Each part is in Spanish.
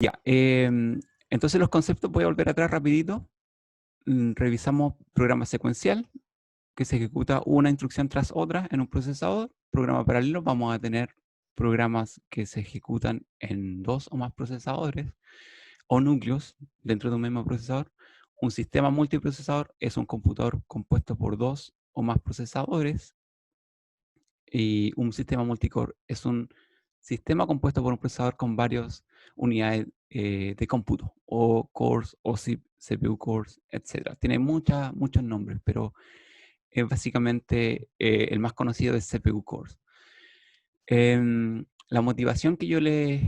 Ya, entonces los conceptos, voy a volver atrás rapidito. Revisamos programa secuencial, que se ejecuta una instrucción tras otra en un procesador. Programa paralelo, vamos a tener programas que se ejecutan en 2 o más procesadores o núcleos dentro de un mismo procesador. Un sistema multiprocesador es un computador compuesto por 2 o más procesadores, y un sistema multicore es un sistema compuesto por un procesador con varias unidades de cómputo, o cores, o CPU cores, etc. Tiene muchos nombres, pero es básicamente el más conocido es CPU cores. La motivación que yo les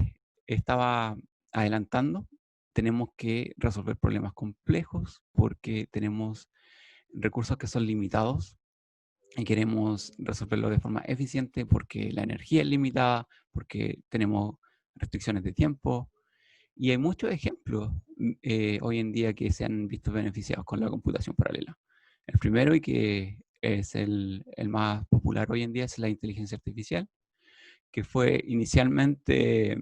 estaba adelantando, tenemos que resolver problemas complejos porque tenemos recursos que son limitados y queremos resolverlo de forma eficiente porque la energía es limitada, porque tenemos restricciones de tiempo, y hay muchos ejemplos hoy en día que se han visto beneficiados con la computación paralela. El primero, y que es el más popular hoy en día, es la inteligencia artificial, que fue inicialmente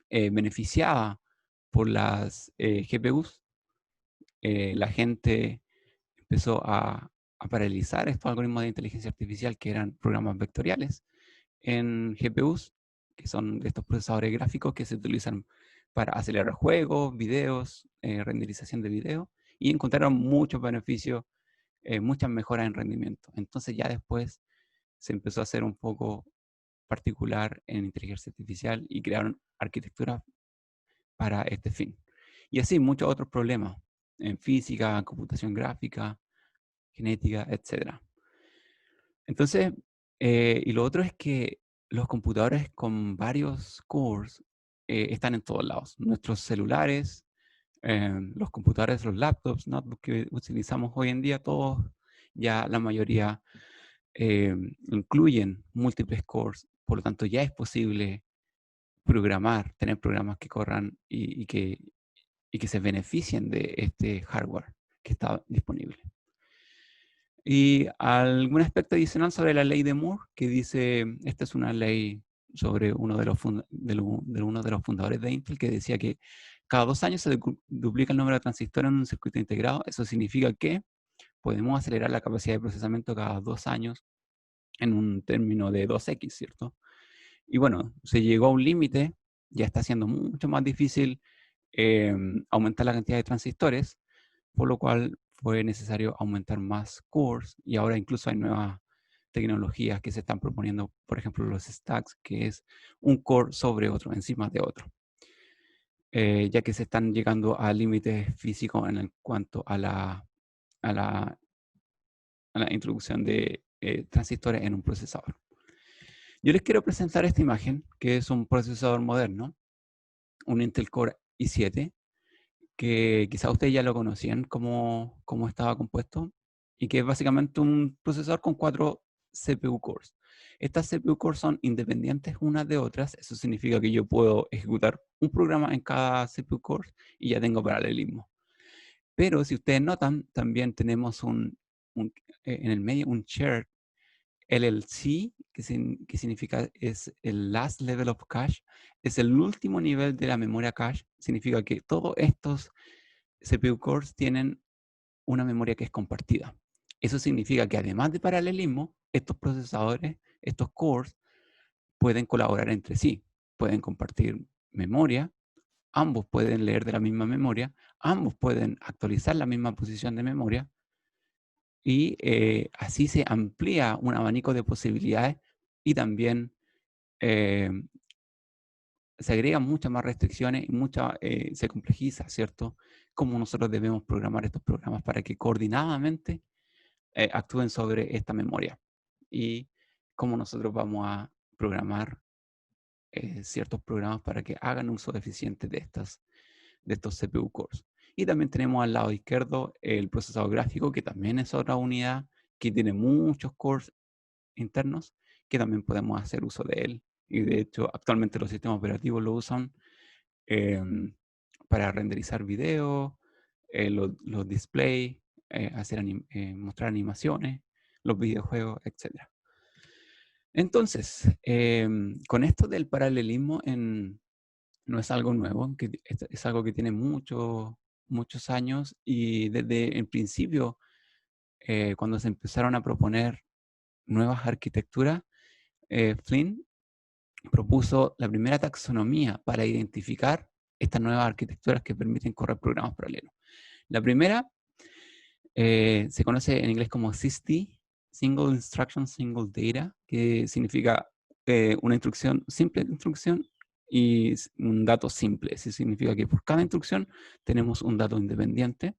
beneficiada por las GPUs. La gente empezó a paralelizar estos algoritmos de inteligencia artificial, que eran programas vectoriales, en GPUs, que son de estos procesadores gráficos que se utilizan para acelerar juegos, videos, renderización de video, y encontraron muchos beneficios, muchas mejoras en rendimiento. Entonces ya después se empezó a hacer un poco particular en inteligencia artificial y crearon arquitecturas para este fin. Y así muchos otros problemas en física, computación gráfica, genética, etcétera. Entonces, y lo otro es que los computadores con varios cores están en todos lados. Nuestros celulares, los computadores, los laptops, notebooks que utilizamos hoy en día, todos, ya la mayoría incluyen múltiples cores. Por lo tanto, ya es posible programar, tener programas que corran y que se beneficien de este hardware que está disponible. Y algún aspecto adicional sobre la ley de Moore, que dice, esta es una ley sobre uno de los fundadores de Intel, que decía que cada 2 años se duplica el número de transistores en un circuito integrado. Eso significa que podemos acelerar la capacidad de procesamiento cada 2 años en un término de 2x, ¿cierto? Y bueno, se llegó a un límite, ya está siendo mucho más difícil aumentar la cantidad de transistores, por lo cual fue necesario aumentar más cores, y ahora incluso hay nuevas tecnologías que se están proponiendo, por ejemplo los stacks, que es un core sobre otro, encima de otro, ya que se están llegando a límites físicos en cuanto a la, a la introducción de transistores en un procesador. Yo les quiero presentar esta imagen, que es un procesador moderno, un Intel Core i7, que quizá ustedes ya lo conocían cómo estaba compuesto, y que es básicamente un procesador con 4 CPU cores. Estas CPU cores son independientes unas de otras. Eso significa que yo puedo ejecutar un programa en cada CPU core y ya tengo paralelismo. Pero si ustedes notan, también tenemos en el medio un shared LLC, que significa es el last level of cache, es el último nivel de la memoria cache. Significa que todos estos CPU cores tienen una memoria que es compartida. Eso significa que además de paralelismo, estos procesadores, estos cores, pueden colaborar entre sí, pueden compartir memoria, ambos pueden leer de la misma memoria, ambos pueden actualizar la misma posición de memoria, y así se amplía un abanico de posibilidades, y también eh, se agregan muchas más restricciones y se complejiza, ¿cierto? Cómo nosotros debemos programar estos programas para que coordinadamente actúen sobre esta memoria, y cómo nosotros vamos a programar ciertos programas para que hagan uso eficiente de estos CPU cores. Y también tenemos al lado izquierdo el procesador gráfico, que también es otra unidad que tiene muchos cores internos, que también podemos hacer uso de él. Y de hecho, actualmente los sistemas operativos lo usan para renderizar video, los displays, mostrar animaciones, los videojuegos, etc. Entonces, con esto del paralelismo no es algo nuevo, que es algo que tiene muchos años, y desde el principio, cuando se empezaron a proponer nuevas arquitecturas, Flynn propuso la primera taxonomía para identificar estas nuevas arquitecturas que permiten correr programas paralelos. La primera se conoce en inglés como SISD, Single Instruction, Single Data, que significa una instrucción, simple instrucción y un dato simple. Eso significa que por cada instrucción tenemos un dato independiente.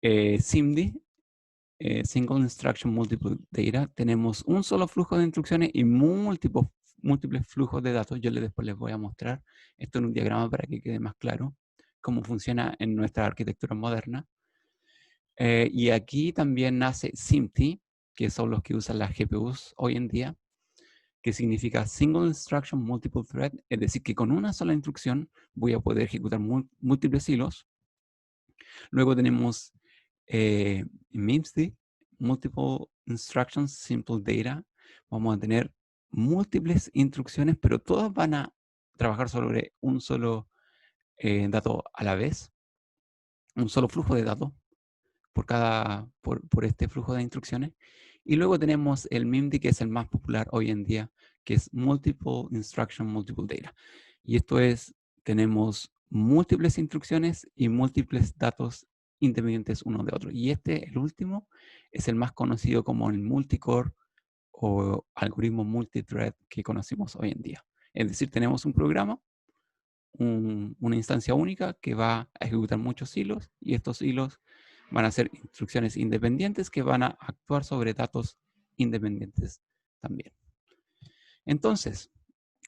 SIMD, Single Instruction, Multiple Data, tenemos un solo flujo de instrucciones y múltiples flujos de datos. Yo después les voy a mostrar esto en un diagrama para que quede más claro cómo funciona en nuestra arquitectura moderna. Y aquí también nace SIMD, que son los que usan las GPUs hoy en día, que significa Single Instruction Multiple Thread, es decir, que con una sola instrucción voy a poder ejecutar múltiples hilos. Luego tenemos MIMSD, Multiple Instructions Simple Data. Vamos a tener múltiples instrucciones, pero todas van a trabajar sobre un solo dato a la vez, un solo flujo de datos por este flujo de instrucciones. Y luego tenemos el MIMD, que es el más popular hoy en día, que es Multiple Instruction, Multiple Data. Y esto es, tenemos múltiples instrucciones y múltiples datos independientes uno de otro. Y el último, es el más conocido como el multicore o algoritmo multithread que conocemos hoy en día. Es decir, tenemos un programa, una instancia única que va a ejecutar muchos hilos, y estos hilos van a ser instrucciones independientes que van a actuar sobre datos independientes también. Entonces,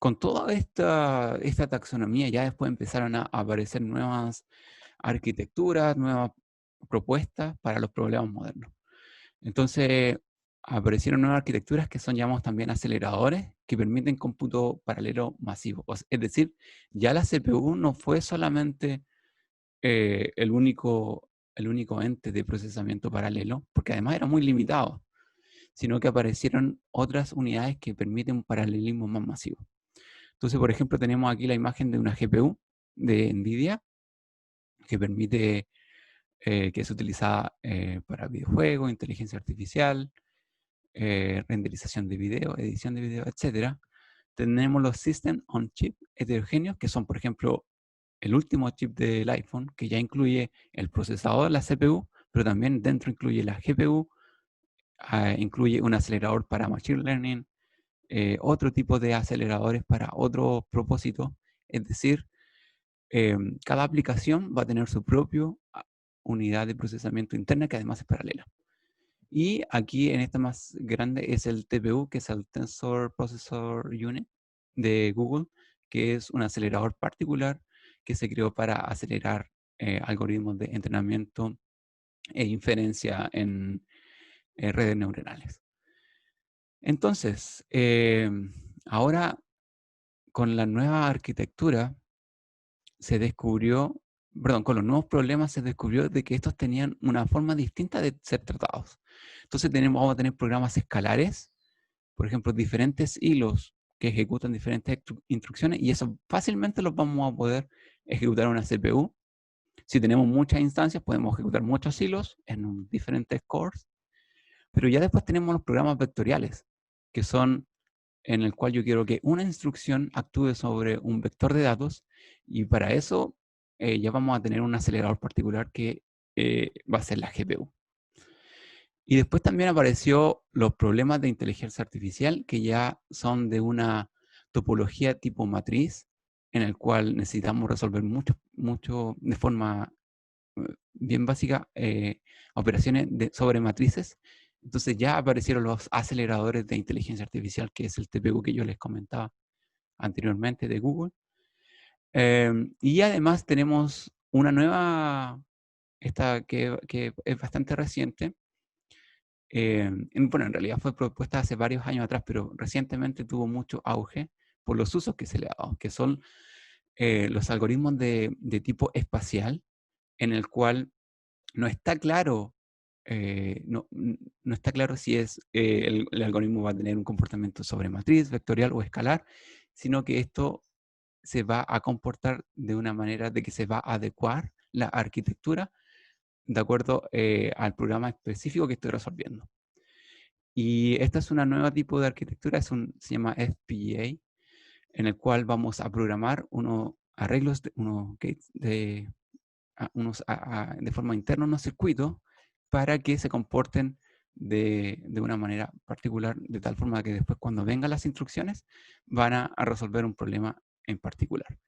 con toda esta taxonomía ya después empezaron a aparecer nuevas arquitecturas, nuevas propuestas para los problemas modernos. Entonces, aparecieron nuevas arquitecturas que son llamados también aceleradores, que permiten cómputo paralelo masivo. Es decir, ya la CPU no fue solamente el único ente de procesamiento paralelo, porque además era muy limitado, sino que aparecieron otras unidades que permiten un paralelismo más masivo. Entonces, por ejemplo, tenemos aquí la imagen de una GPU de NVIDIA que permite, que es utilizada para videojuegos, inteligencia artificial, renderización de video, edición de video, etc. Tenemos los System on Chip heterogéneos, que son, por ejemplo, el último chip del iPhone, que ya incluye el procesador, la CPU, pero también dentro incluye la GPU, incluye un acelerador para Machine Learning, otro tipo de aceleradores para otro propósito. Es decir, cada aplicación va a tener su propia unidad de procesamiento interna que además es paralela. Y aquí en esta más grande es el TPU, que es el Tensor Processor Unit de Google, que es un acelerador particular que se creó para acelerar algoritmos de entrenamiento e inferencia en redes neuronales. Entonces, ahora con la nueva arquitectura se descubrió, perdón, con los nuevos problemas se descubrió de que estos tenían una forma distinta de ser tratados. Entonces vamos a tener programas escalares, por ejemplo, diferentes hilos que ejecutan diferentes instrucciones, y eso fácilmente los vamos a poder ejecutar en una CPU. Si tenemos muchas instancias, podemos ejecutar muchos hilos en diferentes cores, pero ya después tenemos los programas vectoriales, que son en el cual yo quiero que una instrucción actúe sobre un vector de datos, y para eso ya vamos a tener un acelerador particular que va a ser la GPU. Y después también apareció los problemas de inteligencia artificial, que ya son de una topología tipo matriz, en el cual necesitamos resolver mucho de forma bien básica operaciones sobre matrices. Entonces ya aparecieron los aceleradores de inteligencia artificial, que es el TPU que yo les comentaba anteriormente de Google. Y además tenemos una nueva, esta que es bastante reciente. Bueno, en realidad fue propuesta hace varios años atrás, pero recientemente tuvo mucho auge por los usos que se le ha dado, que son los algoritmos de tipo espacial, en el cual no está claro, no está claro si el algoritmo va a tener un comportamiento sobre matriz, vectorial o escalar, sino que esto se va a comportar de una manera de que se va a adecuar la arquitectura de acuerdo al programa específico que estoy resolviendo. Y esta es una nueva tipo de arquitectura, se llama FPGA, en el cual vamos a programar unos arreglos, unos gates de forma interna, unos circuitos, para que se comporten de una manera particular, de tal forma que después cuando vengan las instrucciones van a resolver un problema en particular.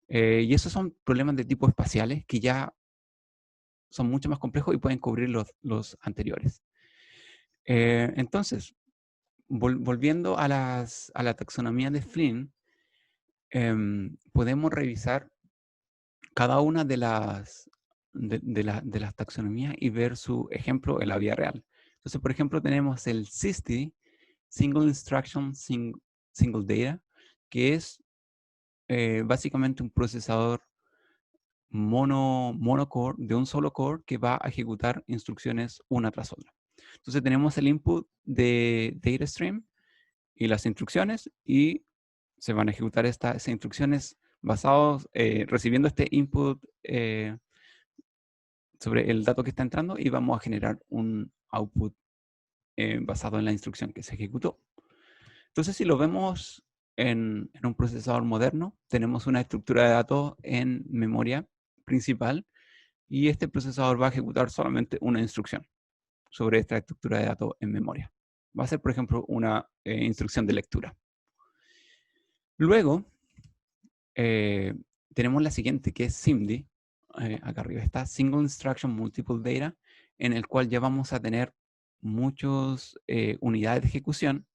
Y esos son problemas de tipo espaciales que ya son mucho más complejos y pueden cubrir los anteriores. Entonces, volviendo a la taxonomía de Flynn, podemos revisar cada una de las taxonomías y ver su ejemplo en la vida real. Entonces, por ejemplo, tenemos el SISD, Single Instruction Single Data, que es básicamente un procesador monocore, de un solo core, que va a ejecutar instrucciones una tras otra. Entonces tenemos el input de data stream y las instrucciones, y se van a ejecutar estas instrucciones basados, recibiendo este input sobre el dato que está entrando, y vamos a generar un output basado en la instrucción que se ejecutó. Entonces, si lo vemos en un procesador moderno, tenemos una estructura de datos en memoria principal, y este procesador va a ejecutar solamente una instrucción sobre esta estructura de datos en memoria. Va a ser, por ejemplo, una instrucción de lectura. Luego, tenemos la siguiente, que es SIMD. Acá arriba está Single Instruction Multiple Data, en el cual ya vamos a tener muchas unidades de ejecución.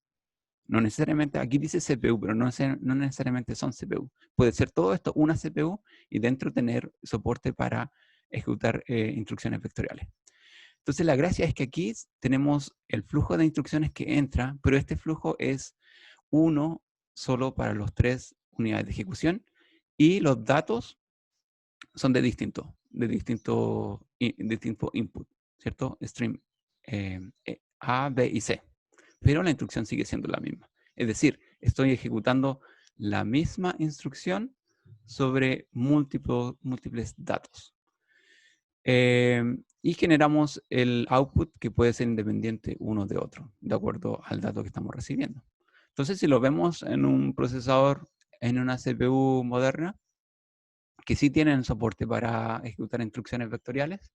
No necesariamente, aquí dice CPU, pero no necesariamente son CPU. Puede ser todo esto una CPU y dentro tener soporte para ejecutar instrucciones vectoriales. Entonces la gracia es que aquí tenemos el flujo de instrucciones que entra, pero este flujo es uno solo para los 3 unidades de ejecución, y los datos son de distinto input, ¿cierto? Stream A, B y C. Pero la instrucción sigue siendo la misma. Es decir, estoy ejecutando la misma instrucción sobre múltiples datos. Y generamos el output, que puede ser independiente uno de otro, de acuerdo al dato que estamos recibiendo. Entonces, si lo vemos en un procesador, en una CPU moderna, que sí tienen soporte para ejecutar instrucciones vectoriales,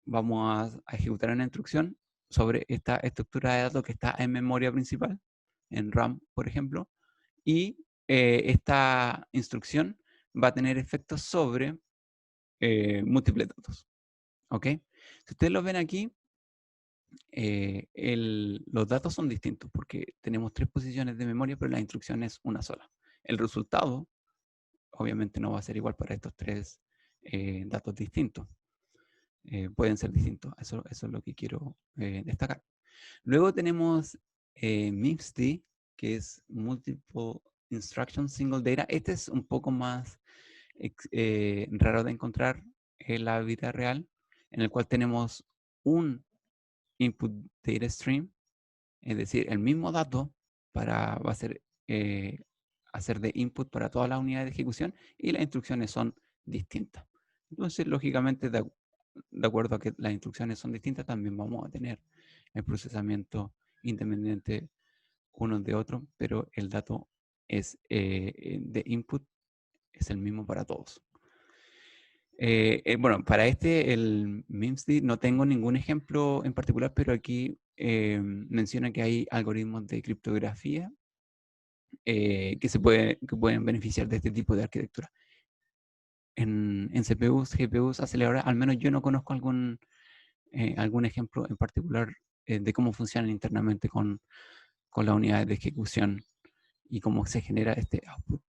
vamos a ejecutar una instrucción sobre esta estructura de datos que está en memoria principal, en RAM, por ejemplo, y esta instrucción va a tener efectos sobre múltiples datos. ¿Ok? Si ustedes lo ven aquí, los datos son distintos porque tenemos 3 posiciones de memoria, pero la instrucción es una sola. El resultado, obviamente, no va a ser igual para estos 3 datos distintos. Pueden ser distintos. Eso es lo que quiero destacar. Luego tenemos MIPSD, que es Multiple Instruction Single Data. Este es un poco más raro de encontrar en la vida real, en el cual tenemos un input data stream, es decir, el mismo dato va a ser hacer de input para todas las unidades de ejecución, y las instrucciones son distintas. Entonces, lógicamente, de acuerdo a que las instrucciones son distintas, también vamos a tener el procesamiento independiente uno de otro, pero el dato es de input es el mismo para todos. Bueno, para el MIMSD no tengo ningún ejemplo en particular, pero aquí menciona que hay algoritmos de criptografía que pueden beneficiar de este tipo de arquitectura. En CPUs, GPUs, aceleradores, al menos yo no conozco algún ejemplo en particular de cómo funcionan internamente con las unidades de ejecución y cómo se genera este output.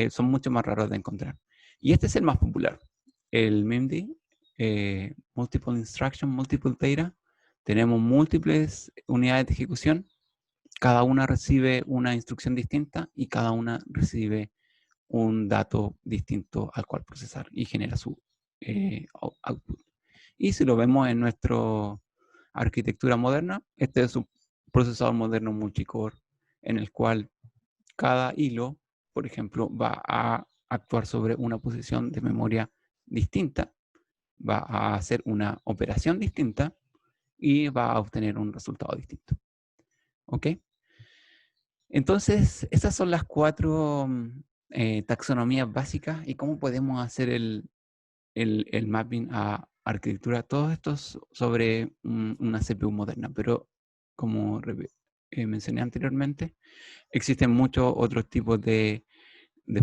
Son mucho más raros de encontrar. Y este es el más popular, el MIMD, Multiple Instruction, Multiple Data. Tenemos múltiples unidades de ejecución, cada una recibe una instrucción distinta y cada una recibe un dato distinto al cual procesar y genera su output. Y si lo vemos en nuestra arquitectura moderna, este es un procesador moderno multicore, en el cual cada hilo por ejemplo, va a actuar sobre una posición de memoria distinta, va a hacer una operación distinta y va a obtener un resultado distinto. ¿Ok? Entonces, esas son las 4 taxonomías básicas y cómo podemos hacer el mapping a arquitectura. Todo esto sobre una CPU moderna, pero como mencioné anteriormente, existen muchos otros tipos de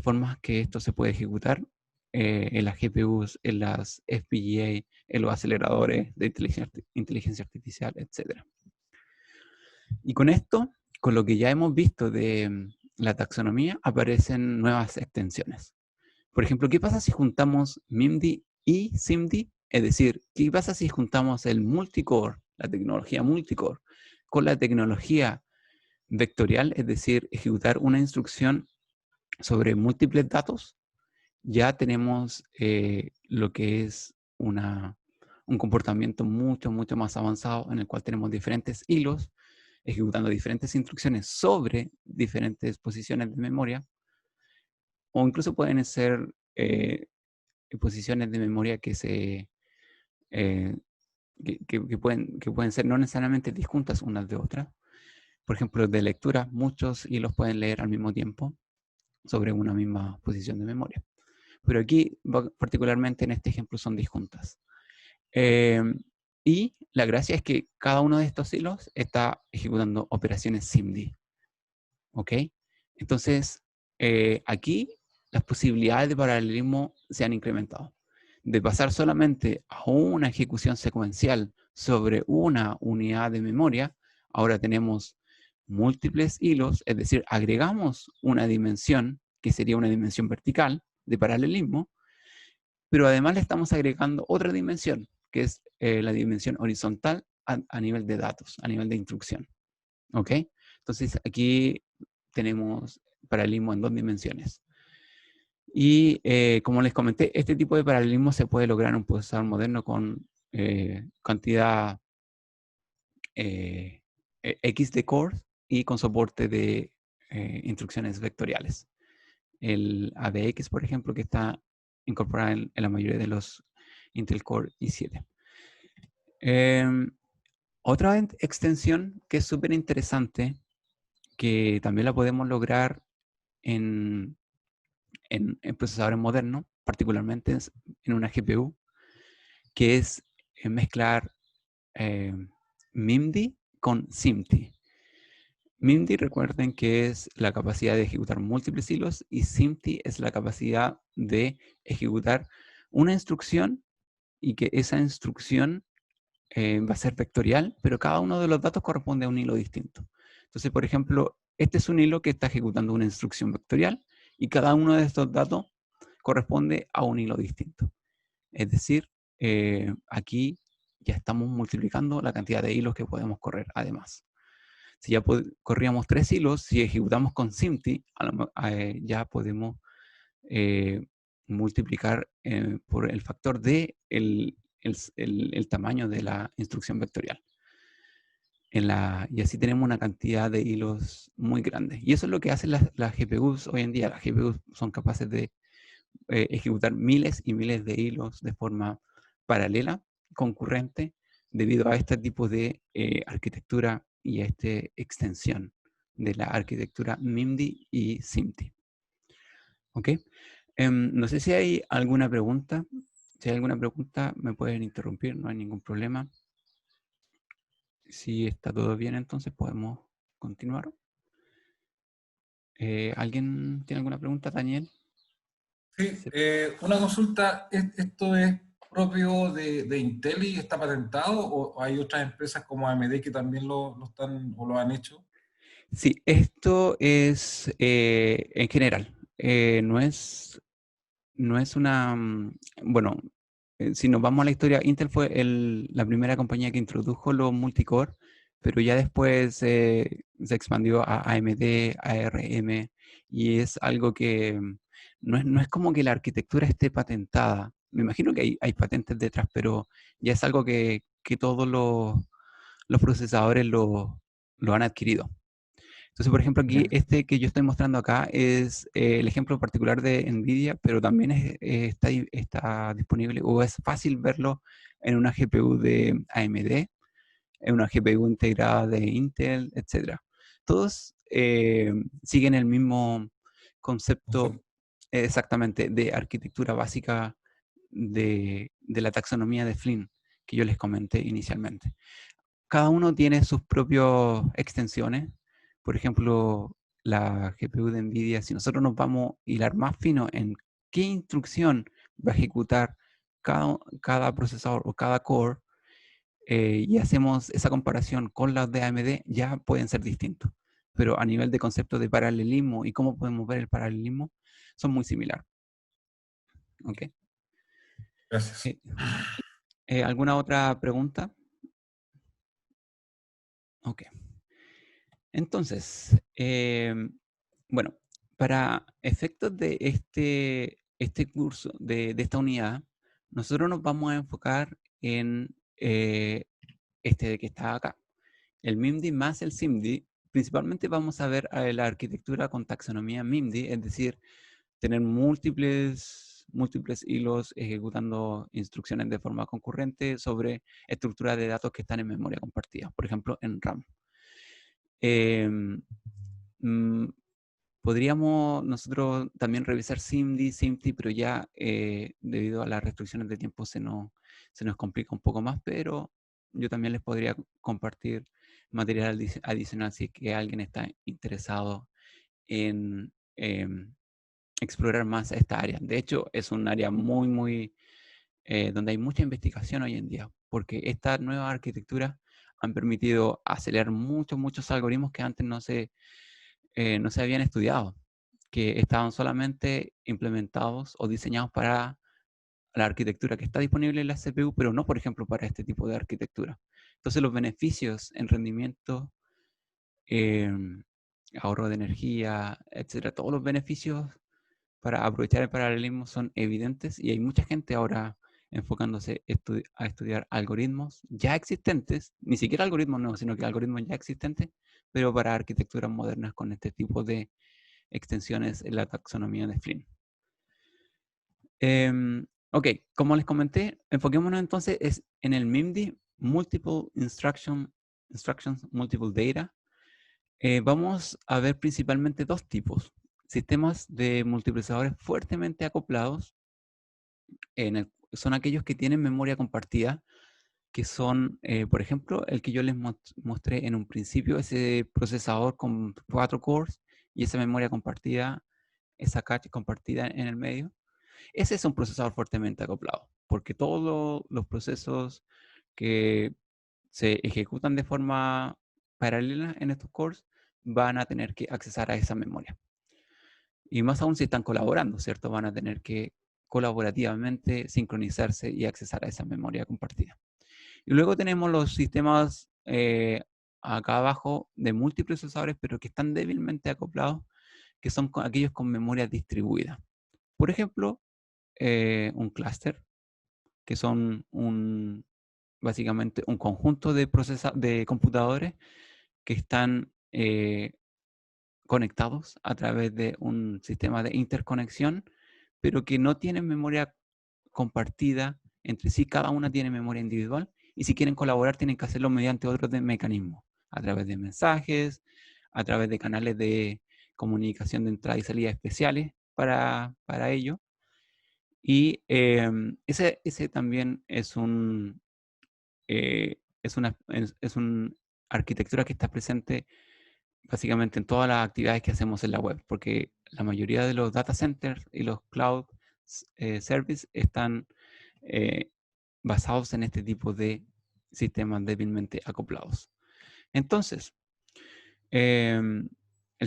formas que esto se puede ejecutar en las GPUs, en las FPGA, en los aceleradores de inteligencia artificial, etc. Y con esto, con lo que ya hemos visto de la taxonomía, aparecen nuevas extensiones. Por ejemplo, ¿qué pasa si juntamos MIMD y SIMD? Es decir, ¿qué pasa si juntamos el multicore, la tecnología multicore, con la tecnología vectorial, es decir, ejecutar una instrucción sobre múltiples datos? Ya tenemos lo que es un comportamiento mucho, mucho más avanzado en el cual tenemos diferentes hilos ejecutando diferentes instrucciones sobre diferentes posiciones de memoria, o incluso pueden ser posiciones de memoria eh, que pueden ser no necesariamente disjuntas unas de otras. Por ejemplo, de lectura, muchos hilos pueden leer al mismo tiempo sobre una misma posición de memoria. Pero aquí, particularmente en este ejemplo, son disjuntas. Y la gracia es que cada uno de estos hilos está ejecutando operaciones SIMD. ¿Ok? Entonces, aquí las posibilidades de paralelismo se han incrementado. De pasar solamente a una ejecución secuencial sobre una unidad de memoria, ahora tenemos múltiples hilos, es decir, agregamos una dimensión, que sería una dimensión vertical de paralelismo, pero además le estamos agregando otra dimensión, que es la dimensión horizontal a nivel de datos, a nivel de instrucción. ¿Ok? Entonces aquí tenemos paralelismo en 2 dimensiones. Y como les comenté, este tipo de paralelismo se puede lograr en un procesador moderno con cantidad X de cores y con soporte de instrucciones vectoriales. El AVX, por ejemplo, que está incorporado en la mayoría de los Intel Core i7. Otra extensión que es súper interesante, que también la podemos lograr en procesadores modernos, particularmente en una GPU, que es mezclar MIMD con SIMD. MIMD, recuerden que es la capacidad de ejecutar múltiples hilos, y SIMD es la capacidad de ejecutar una instrucción y que esa instrucción va a ser vectorial, pero cada uno de los datos corresponde a un hilo distinto. Entonces, por ejemplo, este es un hilo que está ejecutando una instrucción vectorial y cada uno de estos datos corresponde a un hilo distinto. Es decir, aquí ya estamos multiplicando la cantidad de hilos que podemos correr además. Si ya corríamos 3 hilos, si ejecutamos con SIMD, ya podemos multiplicar por el factor de el tamaño de la instrucción vectorial. Y así tenemos una cantidad de hilos muy grandes. Y eso es lo que hacen las GPUs hoy en día. Las GPUs son capaces de ejecutar miles y miles de hilos de forma paralela, concurrente, debido a este tipo de arquitectura y a esta extensión de la arquitectura MIMD y SIMD. ¿Ok? No sé si hay alguna pregunta. Si hay alguna pregunta, me pueden interrumpir, no hay ningún problema. Si está todo bien, entonces podemos continuar. ¿Alguien tiene alguna pregunta, Daniel? Sí, una consulta, ¿esto es propio de Intel y está patentado o hay otras empresas como AMD que también lo están o lo han hecho? Sí, esto es en general. No es una... bueno, si nos vamos a la historia, Intel fue la primera compañía que introdujo los multicore, pero ya después se expandió a AMD, ARM, y es algo que no es como que la arquitectura esté patentada. Me imagino que hay patentes detrás, pero ya es algo que todos los procesadores lo han adquirido. Entonces, por ejemplo, aquí Ya. este que yo estoy mostrando acá es el ejemplo particular de NVIDIA, pero también está disponible o es fácil verlo en una GPU de AMD, en una GPU integrada de Intel, etc. Todos siguen el mismo concepto exactamente de arquitectura básica de la taxonomía de Flynn que yo les comenté inicialmente. Cada uno tiene sus propias extensiones. Por ejemplo, la GPU de NVIDIA, si nosotros nos vamos a hilar más fino en qué instrucción va a ejecutar cada procesador o cada core, y hacemos esa comparación con las de AMD, ya pueden ser distintos. Pero a nivel de concepto de paralelismo y cómo podemos ver el paralelismo, son muy similares. ¿Ok? Gracias. ¿Alguna otra pregunta? Ok. Entonces, bueno, para efectos de este curso, de esta unidad, nosotros nos vamos a enfocar en este de que está acá, el MIMD más el SIMD. Principalmente vamos a ver la arquitectura con taxonomía MIMD, es decir, tener múltiples hilos ejecutando instrucciones de forma concurrente sobre estructuras de datos que están en memoria compartida, por ejemplo, en RAM. Em, mm, Podríamos nosotros también revisar SIMD, SIMD, pero ya debido a las restricciones de tiempo se nos complica un poco más, pero yo también les podría compartir material adicional si es que alguien está interesado en explorar más esta área. De hecho, es un área muy donde hay mucha investigación hoy en día, porque estas nuevas arquitecturas han permitido acelerar muchos algoritmos que antes no se habían estudiado, que estaban solamente implementados o diseñados para la arquitectura que está disponible en la CPU, pero no, por ejemplo, para este tipo de arquitectura. Entonces, los beneficios en rendimiento, eh, ahorro de energía, etcétera, todos los beneficios para aprovechar el paralelismo son evidentes y hay mucha gente ahora enfocándose a estudiar algoritmos ya existentes, ni siquiera algoritmos nuevos, sino que algoritmos ya existentes, pero para arquitecturas modernas con este tipo de extensiones en la taxonomía de Flynn. Ok, como les comenté, enfoquémonos entonces en el MIMD, Multiple Instructions, Multiple Data. Vamos a ver principalmente dos tipos. Sistemas de multiprocesadores fuertemente acoplados, son aquellos que tienen memoria compartida, que son, por ejemplo, el que yo les mostré en un principio, ese procesador con 4 cores y esa memoria compartida, esa cache compartida en el medio. Ese es un procesador fuertemente acoplado, porque todos los procesos que se ejecutan de forma paralela en estos cores van a tener que accesar a esa memoria. Y más aún si están colaborando, ¿cierto? Van a tener que colaborativamente sincronizarse y accesar a esa memoria compartida. Y luego tenemos los sistemas acá abajo de multiprocesadores, pero que están débilmente acoplados, que son aquellos con memoria distribuida. Por ejemplo, un clúster, que son básicamente un conjunto de computadores que están conectados a través de un sistema de interconexión, pero que no tienen memoria compartida entre sí, cada una tiene memoria individual, y si quieren colaborar tienen que hacerlo mediante otros mecanismos, a través de mensajes, a través de canales de comunicación de entrada y salida especiales para ello. Y ese también es una arquitectura que está presente básicamente en todas las actividades que hacemos en la web, porque la mayoría de los data centers y los cloud services están eh, basados en este tipo de sistemas débilmente acoplados. Entonces, el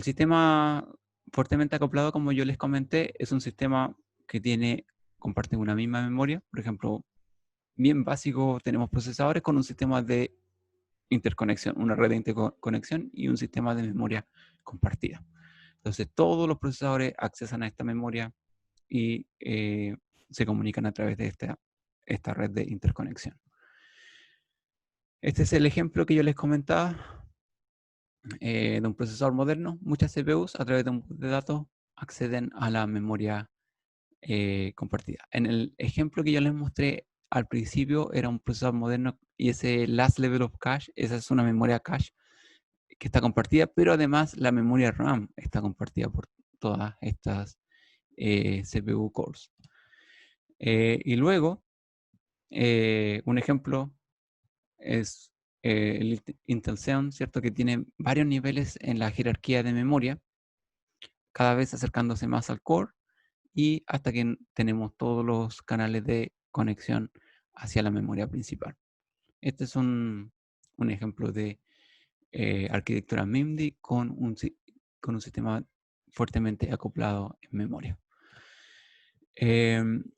sistema fuertemente acoplado, como yo les comenté, es un sistema que comparte una misma memoria. Por ejemplo, bien básico, tenemos procesadores con un sistema de interconexión, una red de interconexión y un sistema de memoria compartida. Entonces, todos los procesadores accesan a esta memoria y se comunican a través de esta red de interconexión. Este es el ejemplo que yo les comentaba. de un procesador moderno, muchas CPUs a través de un bus de datos acceden a la memoria compartida. En el ejemplo que yo les mostré al principio era un procesador moderno y ese last level of cache, esa es una memoria cache que está compartida, pero además la memoria RAM está compartida por todas estas CPU cores. Y luego, un ejemplo es el Intel Xeon, ¿cierto? Que tiene varios niveles en la jerarquía de memoria, cada vez acercándose más al core y hasta que tenemos todos los canales de conexión hacia la memoria principal. Este es un ejemplo de arquitectura MIMD con un sistema fuertemente acoplado en memoria.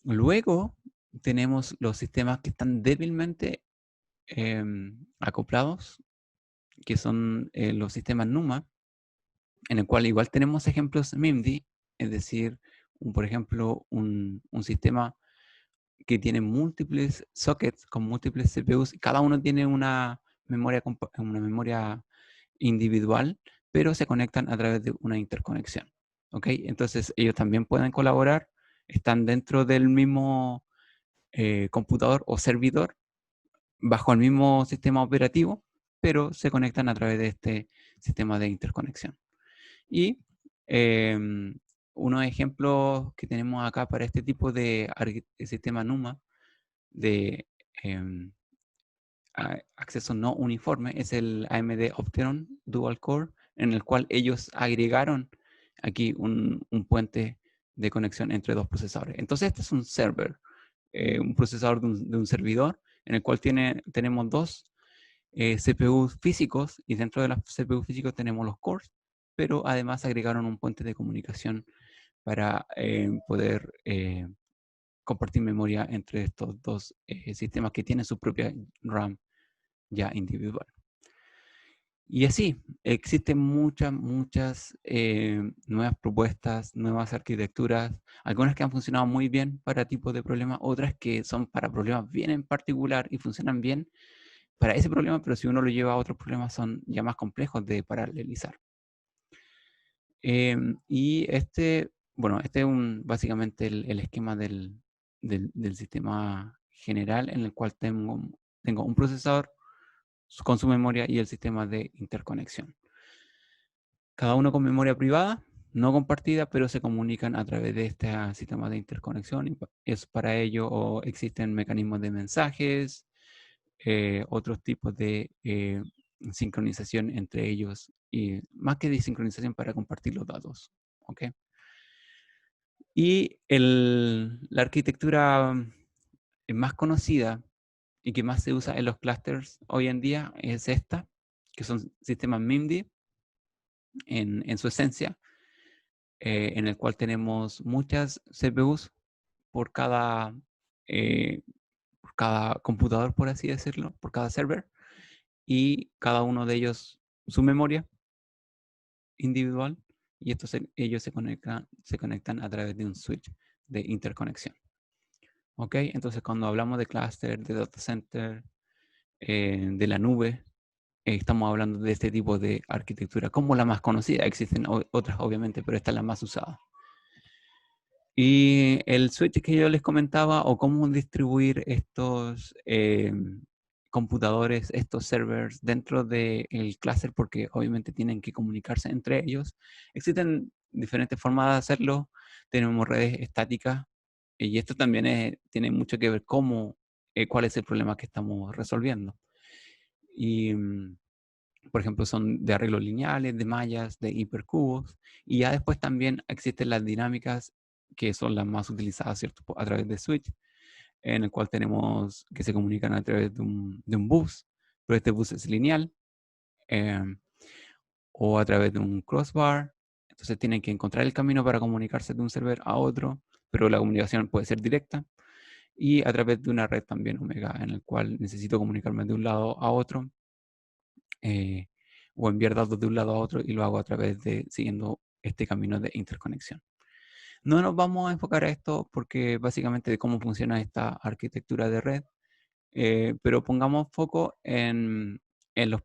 Luego tenemos los sistemas que están débilmente acoplados, que son los sistemas NUMA, en el cual igual tenemos ejemplos MIMD, es decir, por ejemplo, un sistema que tiene múltiples sockets con múltiples CPUs, cada uno tiene una memoria individual, pero se conectan a través de una interconexión. ¿Ok? Entonces ellos también pueden colaborar, están dentro del mismo computador o servidor, bajo el mismo sistema operativo, pero se conectan a través de este sistema de interconexión. Y unos ejemplos que tenemos acá para este tipo de sistema NUMA de acceso no uniforme es el AMD Opteron Dual Core, en el cual ellos agregaron aquí un puente de conexión entre dos procesadores. Entonces este es un server, un procesador de un servidor, en el cual tenemos dos CPUs físicos, y dentro de los CPUs físicos tenemos los cores, pero además agregaron un puente de comunicación para poder compartir memoria entre estos dos sistemas que tienen su propia RAM ya individual. Y así, existen muchas nuevas propuestas, nuevas arquitecturas, algunas que han funcionado muy bien para tipos de problemas, otras que son para problemas bien en particular y funcionan bien para ese problema, pero si uno lo lleva a otros problemas son ya más complejos de paralelizar. Y bueno, este es básicamente el esquema del sistema general, en el cual tengo un procesador con su memoria y el sistema de interconexión. Cada uno con memoria privada, no compartida, pero se comunican a través de este sistema de interconexión. Y es para ello o existen mecanismos de mensajes, otros tipos de sincronización entre ellos, y más que de sincronización para compartir los datos. ¿Okay? Y la arquitectura más conocida y que más se usa en los clusters hoy en día es esta, que son sistemas MIMD en su esencia, en el cual tenemos muchas CPUs por eh, por cada computador, por así decirlo, por cada server, y cada uno de ellos su memoria individual, y ellos se conectan a través de un switch de interconexión. ¿Ok? Entonces, cuando hablamos de cluster, de data center, de la nube, estamos hablando de este tipo de arquitectura como la más conocida. Existen otras, obviamente, pero esta es la más usada. Y el switch que yo les comentaba, o cómo distribuir estos computadores, estos servers dentro del cluster, porque obviamente tienen que comunicarse entre ellos. Existen diferentes formas de hacerlo. Tenemos redes estáticas, y esto también tiene mucho que ver cuál es el problema que estamos resolviendo. Y por ejemplo, son de arreglos lineales, de mallas, de hipercubos, y ya después también existen las dinámicas, que son las más utilizadas, ¿cierto? A través de switch, en el cual tenemos que se comunican a través de un bus, pero este bus es lineal, eh, o a través de un crossbar. Entonces tienen que encontrar el camino para comunicarse de un server a otro, pero la comunicación puede ser directa, y a través de una red también Omega, en el cual necesito comunicarme de un lado a otro, o enviar datos de un lado a otro, y lo hago a través siguiendo este camino de interconexión. No nos vamos a enfocar a esto porque básicamente de cómo funciona esta arquitectura de red, pero pongamos foco en los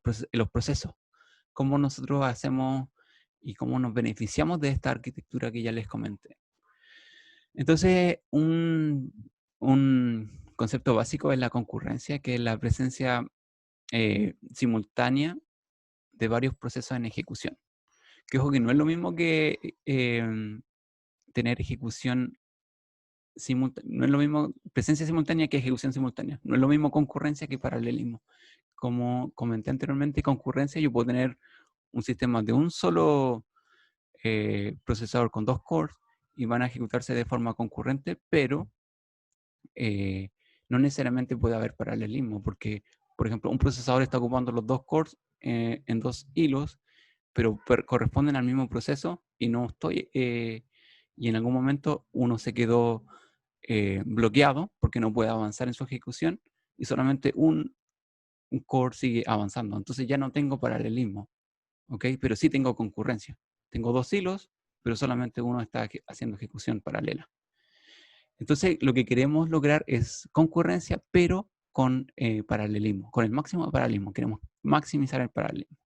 procesos. cómo nosotros hacemos y cómo nos beneficiamos de esta arquitectura que ya les comenté. Entonces, un concepto básico es la concurrencia, que es la presencia simultánea de varios procesos en ejecución. Que ojo que no es lo mismo que tener ejecución simultánea, no es lo mismo presencia simultánea que ejecución simultánea. No es lo mismo concurrencia que paralelismo. Como comenté anteriormente, concurrencia, yo puedo tener un sistema de un solo procesador con 2 cores y van a ejecutarse de forma concurrente, pero no necesariamente puede haber paralelismo, porque, por ejemplo, un procesador está ocupando los 2 cores en 2 hilos, pero corresponden al mismo proceso y no estoy, y en algún momento uno se quedó bloqueado porque no puede avanzar en su ejecución y solamente un core sigue avanzando. Entonces ya no tengo paralelismo, ¿ok? Pero sí tengo concurrencia. Tengo 2 hilos, pero solamente uno está haciendo ejecución paralela. Entonces lo que queremos lograr es concurrencia, pero con paralelismo, con el máximo de paralelismo. Queremos maximizar el paralelismo.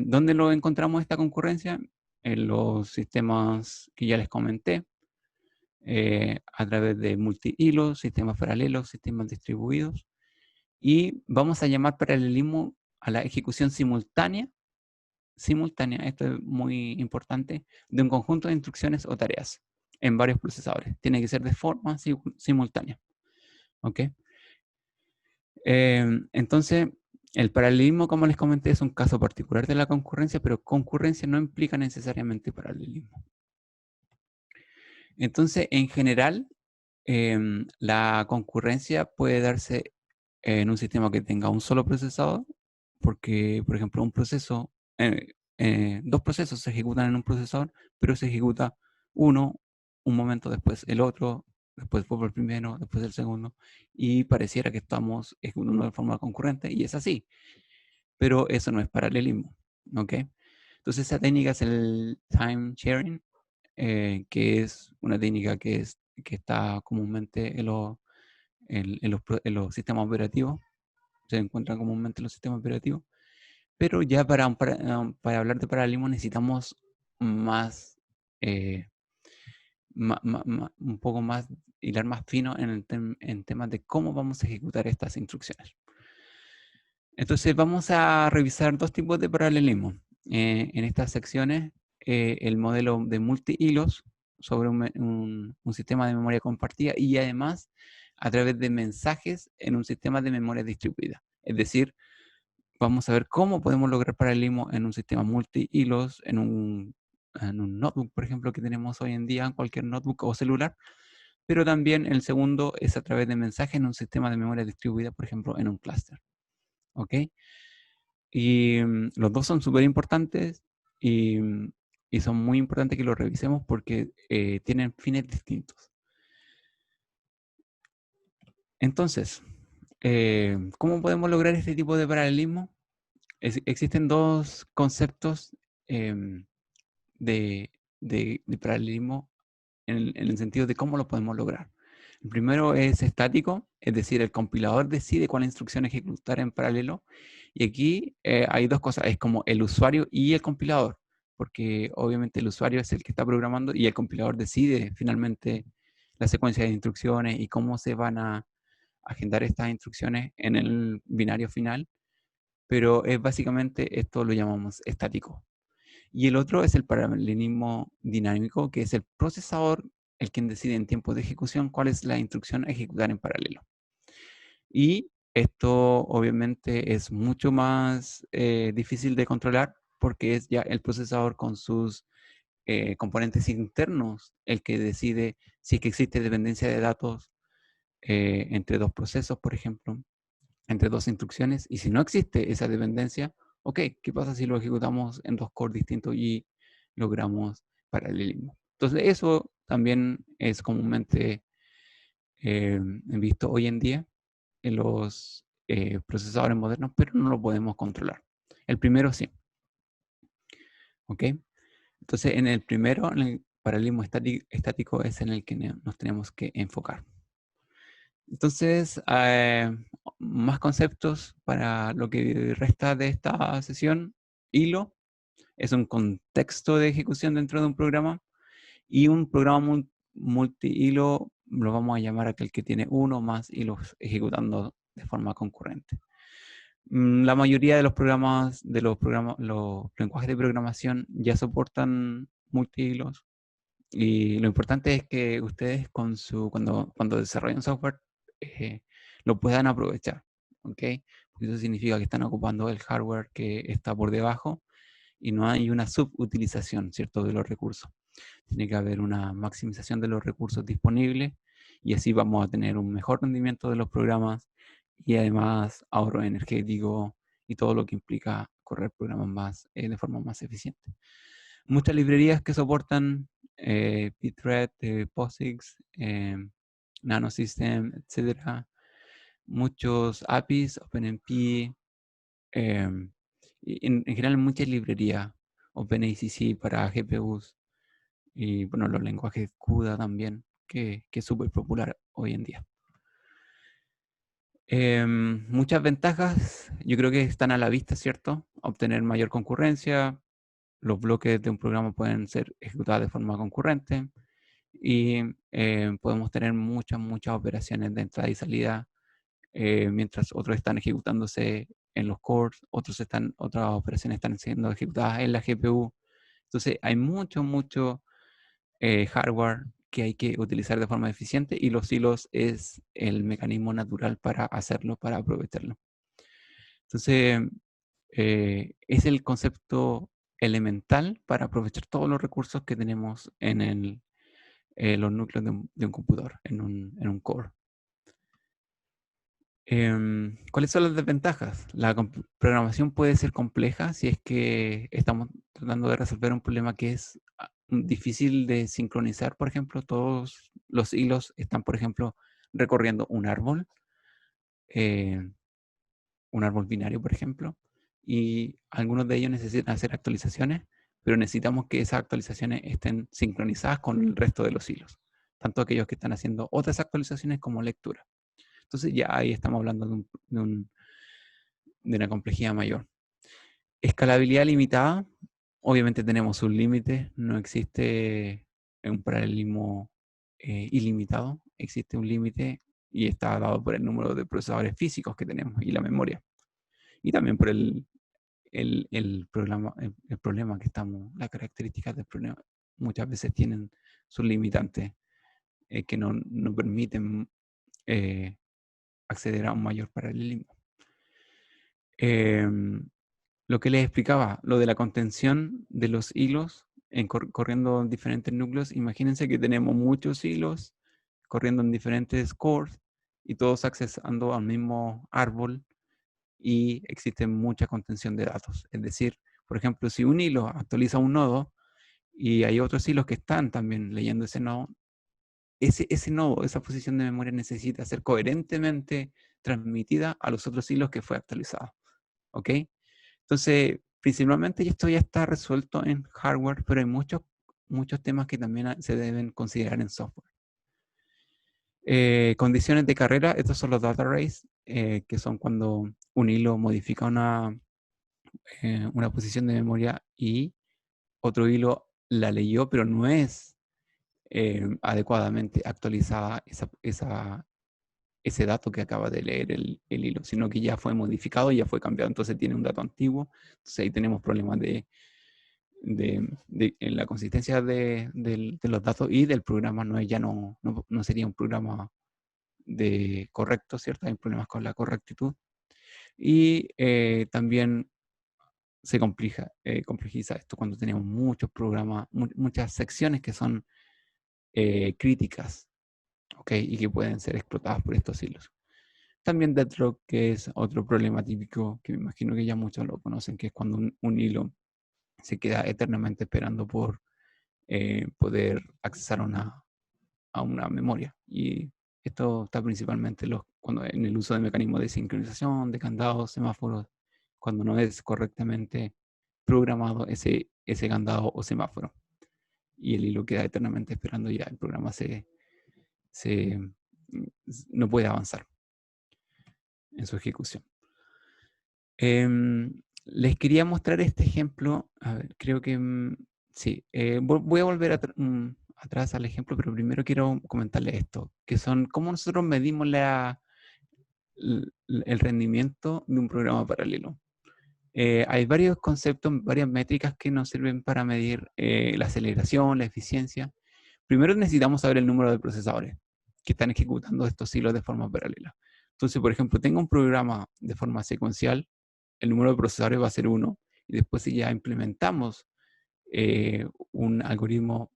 ¿Dónde lo encontramos esta concurrencia? En los sistemas que ya les comenté, a través de multihilos, sistemas paralelos, sistemas distribuidos. Y vamos a llamar paralelismo a la ejecución simultánea, esto es muy importante, de un conjunto de instrucciones o tareas en varios procesadores. Tiene que ser de forma simultánea. ¿Ok? Entonces, el paralelismo, como les comenté, es un caso particular de la concurrencia, pero concurrencia no implica necesariamente paralelismo. Entonces, en general, la concurrencia puede darse en un sistema que tenga un solo procesador, porque, por ejemplo, dos procesos se ejecutan en un procesador, pero se ejecuta uno un momento después, el otro, después por el primero, después el segundo, y pareciera que estamos ejecutando de forma concurrente, y es así, pero eso no es paralelismo, ¿ok? Entonces esa técnica es el time sharing, que es una técnica que está comúnmente en los sistemas operativos, se encuentra comúnmente en los sistemas operativos, pero ya para hablar de paralelismo necesitamos más, un poco más, hilar más fino en temas de cómo vamos a ejecutar estas instrucciones. Entonces vamos a revisar dos tipos de paralelismo. En estas secciones, el modelo de multihilos sobre un sistema de memoria compartida y además a través de mensajes en un sistema de memoria distribuida. Es decir, vamos a ver cómo podemos lograr paralelismo en un sistema multihilos, en un notebook, por ejemplo, que tenemos hoy en día, en cualquier notebook o celular, pero también el segundo es a través de mensajes en un sistema de memoria distribuida, por ejemplo, en un clúster. ¿Ok? Y los dos son súper importantes y, y son muy importantes que los revisemos porque tienen fines distintos. Entonces, ¿cómo podemos lograr este tipo de paralelismo? Existen dos conceptos de, de paralelismo en el sentido de cómo lo podemos lograr. El primero es estático, es decir, el compilador decide cuál instrucción ejecutar en paralelo. Y aquí hay dos cosas, es como el usuario y el compilador, porque obviamente el usuario es el que está programando y el compilador decide finalmente la secuencia de instrucciones y cómo se van a agendar estas instrucciones en el binario final, pero es básicamente esto lo llamamos estático. Y el otro es el paralelismo dinámico, que es el procesador el quien decide en tiempo de ejecución cuál es la instrucción a ejecutar en paralelo. Y esto obviamente es mucho más difícil de controlar porque es ya el procesador con sus componentes internos el que decide si es que existe dependencia de datos entre dos procesos, por ejemplo, entre dos instrucciones. Y si no existe esa dependencia, ok, ¿qué pasa si lo ejecutamos en dos cores distintos y logramos paralelismo? Entonces eso también es comúnmente visto hoy en día en los procesadores modernos, pero no lo podemos controlar. El primero sí. ¿Ok? Entonces en el primero, en el paralelismo estático es en el que nos tenemos que enfocar. Entonces, más conceptos para lo que resta de esta sesión. Hilo es un contexto de ejecución dentro de un programa, y un programa multihilo lo vamos a llamar aquel que tiene uno o más hilos ejecutando de forma concurrente. La mayoría de los los lenguajes de programación ya soportan multihilos, y lo importante es que ustedes cuando desarrollan software eh, lo puedan aprovechar, ¿ok? Porque eso significa que están ocupando el hardware que está por debajo y no hay una subutilización, ¿cierto?, de los recursos. Tiene que haber una maximización de los recursos disponibles, y así vamos a tener un mejor rendimiento de los programas y además ahorro energético y todo lo que implica correr programas de forma más eficiente. Muchas librerías que soportan Pthread, POSIX, Nanosystem, etc. Muchos APIs, OpenMP, y en general muchas librerías, OpenACC para GPUs, y bueno, los lenguajes CUDA también, que es súper popular hoy en día. Muchas ventajas, yo creo que están a la vista, ¿cierto? Obtener mayor concurrencia, los bloques de un programa pueden ser ejecutados de forma concurrente, y podemos tener muchas operaciones de entrada y salida, mientras otros están ejecutándose en los cores, otras operaciones están siendo ejecutadas en la GPU. Entonces hay mucho hardware que hay que utilizar de forma eficiente, y los hilos es el mecanismo natural para hacerlo, para aprovecharlo. Entonces, es el concepto elemental para aprovechar todos los recursos que tenemos en los núcleos de un computador, en un core. ¿Cuáles son las desventajas? La programación puede ser compleja si es que estamos tratando de resolver un problema que es difícil de sincronizar. Por ejemplo, todos los hilos están, por ejemplo, recorriendo eh, un árbol binario, por ejemplo, y algunos de ellos necesitan hacer actualizaciones, pero necesitamos que esas actualizaciones estén sincronizadas con el resto de los hilos, tanto aquellos que están haciendo otras actualizaciones como lectura. Entonces ya ahí estamos hablando de una complejidad mayor. Escalabilidad limitada. Obviamente tenemos un límite, no existe un paralelismo ilimitado, existe un límite y está dado por el número de procesadores físicos que tenemos y la memoria. Y también por el problema que estamos, las características del problema muchas veces tienen sus limitantes que no permiten acceder a un mayor paralelismo. Lo que les explicaba, lo de la contención de los hilos corriendo en diferentes núcleos. Imagínense que tenemos muchos hilos corriendo en diferentes cores y todos accesando al mismo árbol, y existe mucha contención de datos. Es decir, por ejemplo, si un hilo actualiza un nodo y hay otros hilos que están también leyendo ese nodo, ese nodo, esa posición de memoria necesita ser coherentemente transmitida a los otros hilos que fue actualizado. ¿Ok? Entonces, principalmente esto ya está resuelto en hardware, pero hay muchos temas que también se deben considerar en software. Condiciones de carrera, estos son los data arrays, que son cuando un hilo modifica una posición de memoria y otro hilo la leyó, pero no es adecuadamente actualizada ese dato que acaba de leer el hilo, sino que ya fue modificado, ya fue cambiado, entonces tiene un dato antiguo. Entonces ahí tenemos problemas en la consistencia de los datos, y del programa no sería un programa correcto, ¿cierto? Hay problemas con la correctitud. Y también se complejiza esto cuando tenemos muchos programas, muchas secciones que son críticas, ¿ok? Y que pueden ser explotadas por estos hilos. También deadlock, que es otro problema típico que me imagino que ya muchos lo conocen, que es cuando un hilo se queda eternamente esperando por poder accesar a una memoria. Y esto está principalmente cuando en el uso de mecanismos de sincronización, de candados, semáforos, cuando no es correctamente programado ese candado o semáforo, y el hilo queda eternamente esperando, ya el programa se no puede avanzar en su ejecución. Les quería mostrar este ejemplo. A ver, creo que sí. Voy a volver atrás al ejemplo, pero primero quiero comentarles esto, que son cómo nosotros medimos el rendimiento de un programa paralelo. Hay varios conceptos, varias métricas que nos sirven para medir la aceleración, la eficiencia. Primero necesitamos saber el número de procesadores que están ejecutando estos hilos de forma paralela. Entonces, por ejemplo, tengo un programa de forma secuencial, el número de procesadores va a ser 1, y después si ya implementamos un algoritmo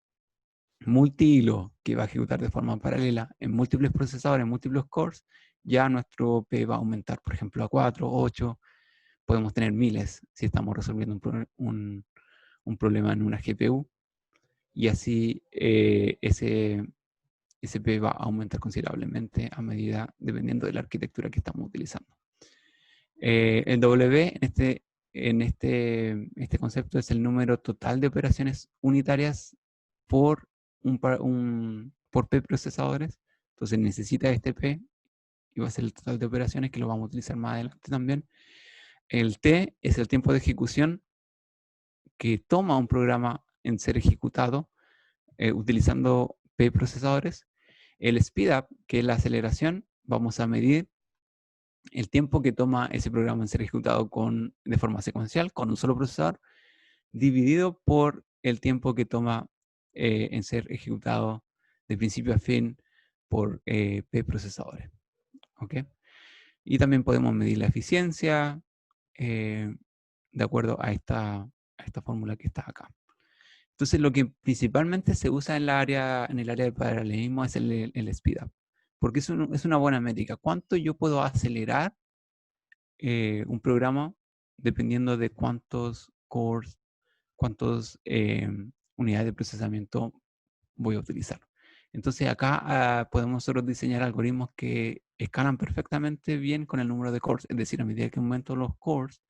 multihilo que va a ejecutar de forma paralela en múltiples procesadores, en múltiples cores, ya nuestro P va a aumentar, por ejemplo, a 4, 8, podemos tener miles si estamos resolviendo un problema en una GPU, y así ese P va a aumentar considerablemente a medida, dependiendo de la arquitectura que estamos utilizando. El W en este concepto es el número total de operaciones unitarias por P procesadores. Entonces necesita este P y va a ser el total de operaciones, que lo vamos a utilizar más adelante también. El T es el tiempo de ejecución que toma un programa en ser ejecutado utilizando P procesadores. El speedup, que es la aceleración, vamos a medir el tiempo que toma ese programa en ser ejecutado de forma secuencial, con un solo procesador, dividido por el tiempo que toma en ser ejecutado de principio a fin por P procesadores. ¿Okay? Y también podemos medir la eficiencia de acuerdo a esta fórmula que está acá. Entonces, lo que principalmente se usa en el área de paralelismo es el speedup, porque es una buena métrica. ¿Cuánto yo puedo acelerar un programa dependiendo de cuántos cores, cuántas unidades de procesamiento voy a utilizar? Entonces, acá podemos nosotros diseñar algoritmos que escalan perfectamente bien con el número de cores, es decir, a medida que aumento los cores,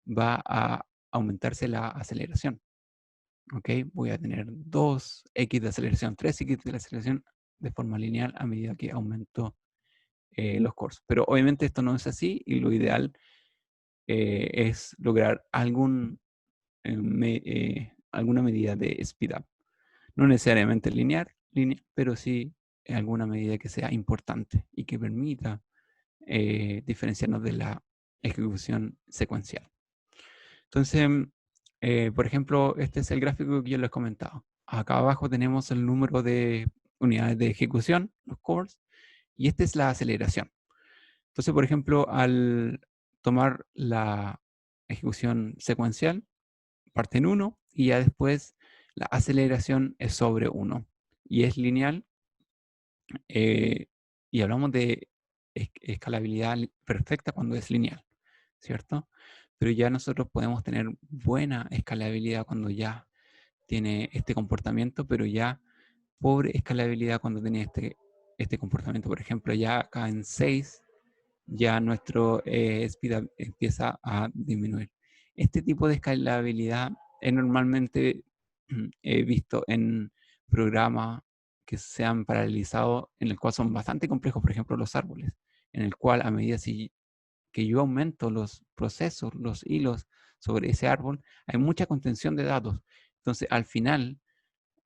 va a aumentarse la aceleración. ¿Ok? Voy a tener 2x de aceleración, 3x de aceleración de forma lineal a medida que aumento los cores. Pero obviamente esto no es así, y lo ideal es lograr alguna medida de speedup. No necesariamente lineal, pero sí alguna medida que sea importante y que permita diferenciarnos de la ejecución secuencial. Entonces, por ejemplo, este es el gráfico que yo les comentaba. Acá abajo tenemos el número de unidades de ejecución, los cores, y esta es la aceleración. Entonces, por ejemplo, al tomar la ejecución secuencial, parte en 1, y ya después la aceleración es sobre 1 y es lineal. Y hablamos de escalabilidad perfecta cuando es lineal, ¿cierto? Pero ya nosotros podemos tener buena escalabilidad cuando ya tiene este comportamiento, pero ya pobre escalabilidad cuando tiene este comportamiento. Por ejemplo, ya acá en 6, ya nuestro speed empieza a disminuir. Este tipo de escalabilidad es normalmente visto en programas que se han paralelizado, en el cual son bastante complejos, por ejemplo, los árboles, en el cual a medida que yo aumento los procesos, los hilos sobre ese árbol, hay mucha contención de datos. Entonces, al final,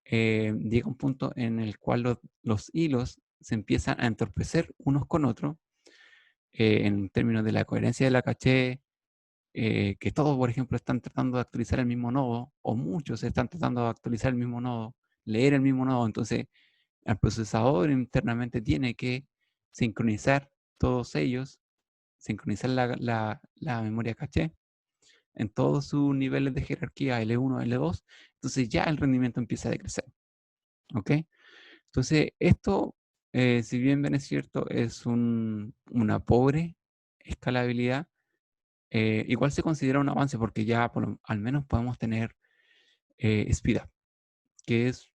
llega un punto en el cual los hilos se empiezan a entorpecer unos con otros, en términos de la coherencia de la caché, que todos, por ejemplo, están tratando de actualizar el mismo nodo, o muchos están tratando de actualizar el mismo nodo, leer el mismo nodo. Entonces, el procesador internamente tiene que sincronizar todos ellos, sincronizar la memoria caché en todos sus niveles de jerarquía L1, L2. Entonces ya el rendimiento empieza a decrecer. ¿Ok? Entonces, esto, si bien es cierto, es una pobre escalabilidad, igual se considera un avance, porque ya al menos podemos tener speedup, que es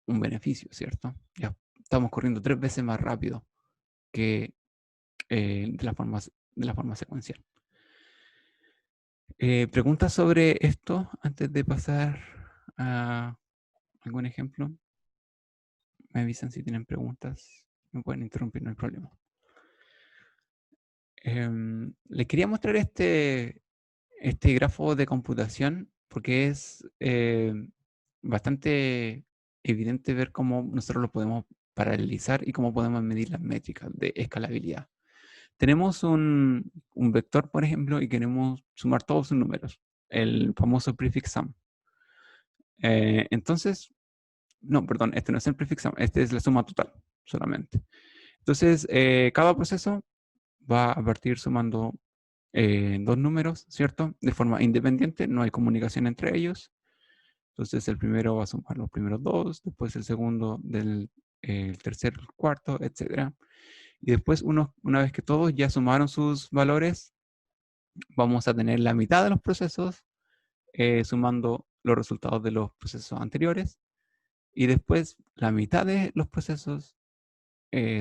un beneficio, ¿cierto? Ya estamos corriendo 3 veces más rápido que de la forma secuencial. ¿Preguntas sobre esto antes de pasar a algún ejemplo? Me avisan si tienen preguntas. me pueden interrumpir, no hay problema. Les quería mostrar este grafo de computación porque es bastante evidente ver cómo nosotros lo podemos paralelizar y cómo podemos medir las métricas de escalabilidad. Tenemos un vector, por ejemplo, y queremos sumar todos sus números, el famoso prefix sum. Entonces, no, perdón, este no es el prefix sum, este es la suma total solamente. Entonces, cada proceso va a partir sumando dos números, ¿cierto? De forma independiente, no hay comunicación entre ellos. Entonces, el primero va a sumar los primeros dos, después el segundo del tercer, cuarto, etc. Y después, una vez que todos ya sumaron sus valores, vamos a tener la mitad de los procesos sumando los resultados de los procesos anteriores y después la mitad de los procesos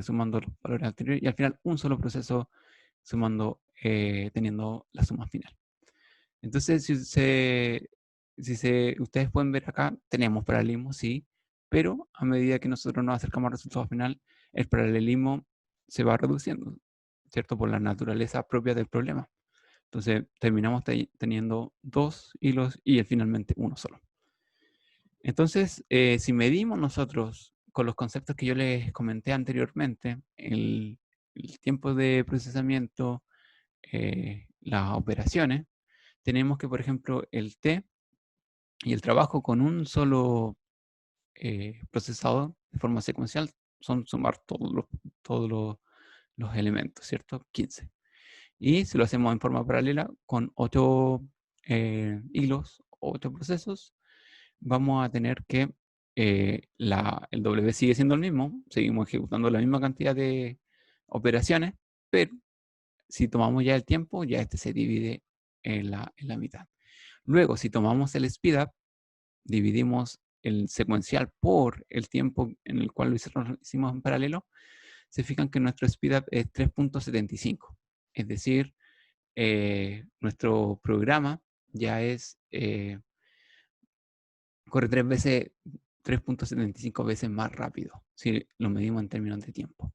sumando los valores anteriores y al final un solo proceso sumando, teniendo la suma final. Entonces, ustedes pueden ver acá, tenemos paralelismo, sí, pero a medida que nosotros nos acercamos al resultado final, el paralelismo se va reduciendo, ¿cierto? Por la naturaleza propia del problema. Entonces, terminamos teniendo dos hilos y finalmente uno solo. Entonces, si medimos nosotros con los conceptos que yo les comenté anteriormente, el tiempo de procesamiento, las operaciones, tenemos que, por ejemplo, el T y el trabajo con un solo procesador de forma secuencial son sumar todos los elementos, ¿cierto? 15. Y si lo hacemos en forma paralela con 8 hilos, 8 procesos, vamos a tener que el W sigue siendo el mismo, seguimos ejecutando la misma cantidad de operaciones, pero si tomamos ya el tiempo, ya este se divide en la mitad. Luego, si tomamos el speedup, dividimos el secuencial por el tiempo en el cual lo hicimos en paralelo, se fijan que nuestro speedup es 3.75. Es decir, nuestro programa ya corre 3.75 veces más rápido, si lo medimos en términos de tiempo.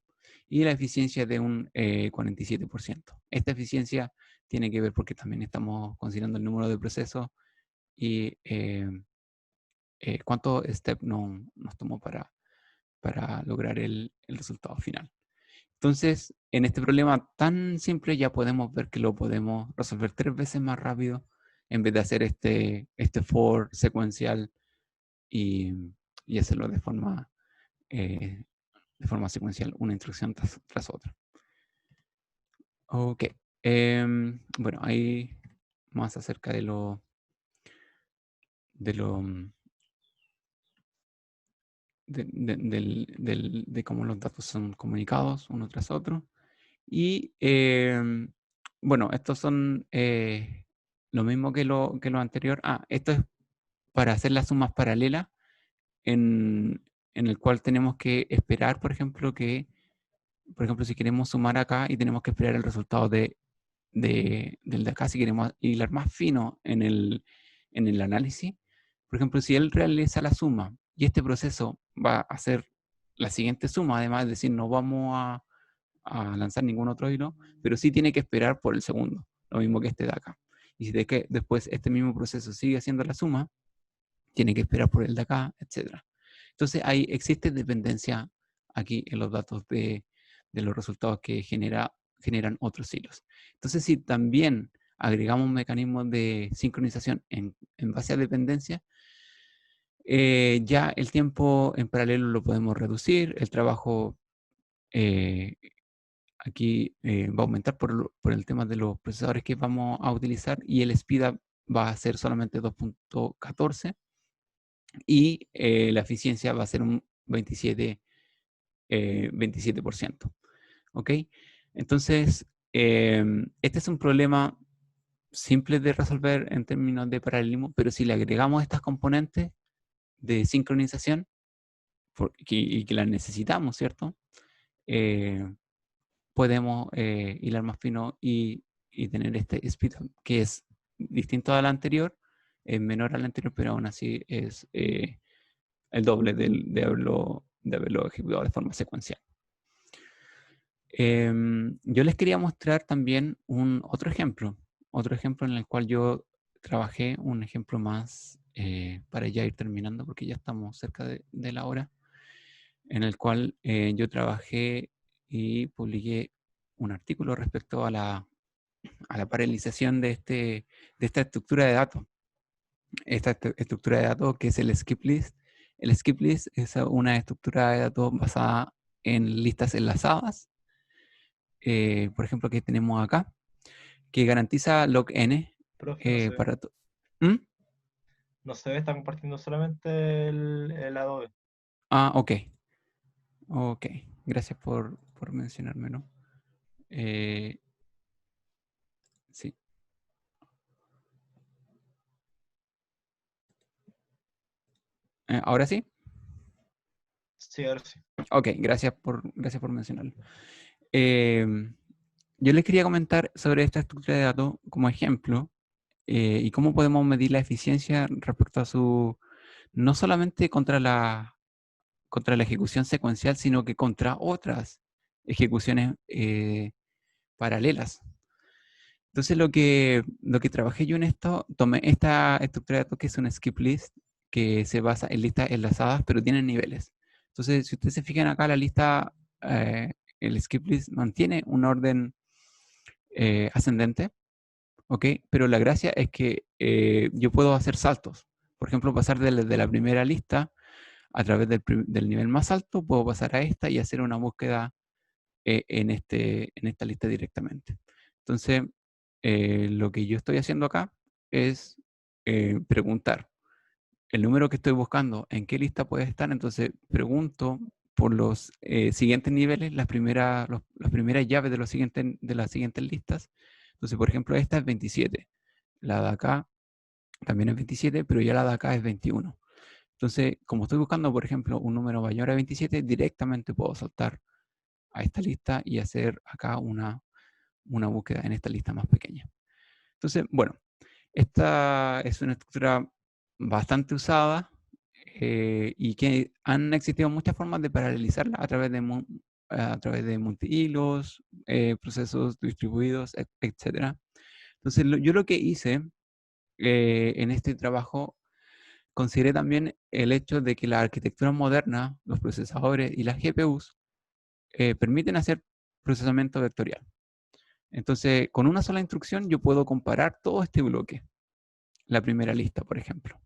Y la eficiencia de un 47%. Esta eficiencia tiene que ver porque también estamos considerando el número de procesos y cuántos steps nos tomó para lograr el resultado final. Entonces, en este problema tan simple ya podemos ver que lo podemos resolver 3 veces más rápido en vez de hacer este for secuencial y hacerlo de forma secuencial, una instrucción tras otra. Ok. Bueno, ahí más acerca de cómo los datos son comunicados uno tras otro. Y bueno, estos son lo mismo que lo anterior. Esto es para hacer las sumas paralelas en el cual tenemos que esperar, por ejemplo, si queremos sumar acá y tenemos que esperar el resultado del de acá, si queremos hilar más fino en el análisis. Por ejemplo, si él realiza la suma y este proceso va a hacer la siguiente suma, además, es decir, no vamos a lanzar ningún otro hilo, pero sí tiene que esperar por el segundo, lo mismo que este de acá. Y si después este mismo proceso sigue haciendo la suma, tiene que esperar por el de acá, etc. Entonces ahí existe dependencia aquí en los datos de los resultados que generan otros hilos. Entonces si también agregamos mecanismos de sincronización en base a dependencia, ya el tiempo en paralelo lo podemos reducir, el trabajo aquí va a aumentar por el tema de los procesadores que vamos a utilizar y el speedup va a ser solamente 2.14 y la eficiencia va a ser un 27%. ¿Ok? Entonces, este es un problema simple de resolver en términos de paralelismo, pero si le agregamos estas componentes de sincronización y que las necesitamos, ¿cierto? Podemos hilar más fino y tener este speed que es distinto al anterior, es menor al anterior, pero aún así es el doble de haberlo ejecutado de forma secuencial. Yo les quería mostrar también otro ejemplo en el cual yo trabajé, un ejemplo más para ya ir terminando, porque ya estamos cerca de la hora, en el cual yo trabajé y publiqué un artículo respecto a la paralización de esta estructura de datos. Esta estructura de datos que es el skip list. El skip list es una estructura de datos basada en listas enlazadas, por ejemplo, que tenemos acá, que garantiza log_n Profe, no se ve. para... ¿Mm? No se ve, está compartiendo solamente el Adobe. Ah, ok. Ok. Gracias por mencionármelo. Sí. ¿Ahora sí? Sí, ahora sí. Ok, gracias por mencionarlo. Yo les quería comentar sobre esta estructura de datos como ejemplo y cómo podemos medir la eficiencia respecto a no solamente contra la ejecución secuencial, sino que contra otras ejecuciones paralelas. Entonces lo que trabajé yo en esto, tomé esta estructura de datos que es un skip list, que se basa en listas enlazadas, pero tienen niveles. Entonces, si ustedes se fijan acá, la lista, el skip list mantiene un orden ascendente, ¿ok? Pero la gracia es que yo puedo hacer saltos. Por ejemplo, pasar de la primera lista a través del nivel más alto, puedo pasar a esta y hacer una búsqueda en esta lista directamente. Entonces, lo que yo estoy haciendo acá es preguntar el número que estoy buscando, en qué lista puede estar. Entonces, pregunto por los siguientes niveles, las primeras llaves de las siguientes listas. Entonces, por ejemplo, esta es 27. La de acá también es 27, pero ya la de acá es 21. Entonces, como estoy buscando, por ejemplo, un número mayor a 27, directamente puedo saltar a esta lista y hacer acá una búsqueda en esta lista más pequeña. Entonces, bueno, esta es una estructura bastante usada y que han existido muchas formas de paralelizarla a través de multihilos, procesos distribuidos, etc. Entonces, yo lo que hice en este trabajo, consideré también el hecho de que la arquitectura moderna, los procesadores y las GPUs permiten hacer procesamiento vectorial. Entonces, con una sola instrucción yo puedo comparar todo este bloque, la primera lista, por ejemplo,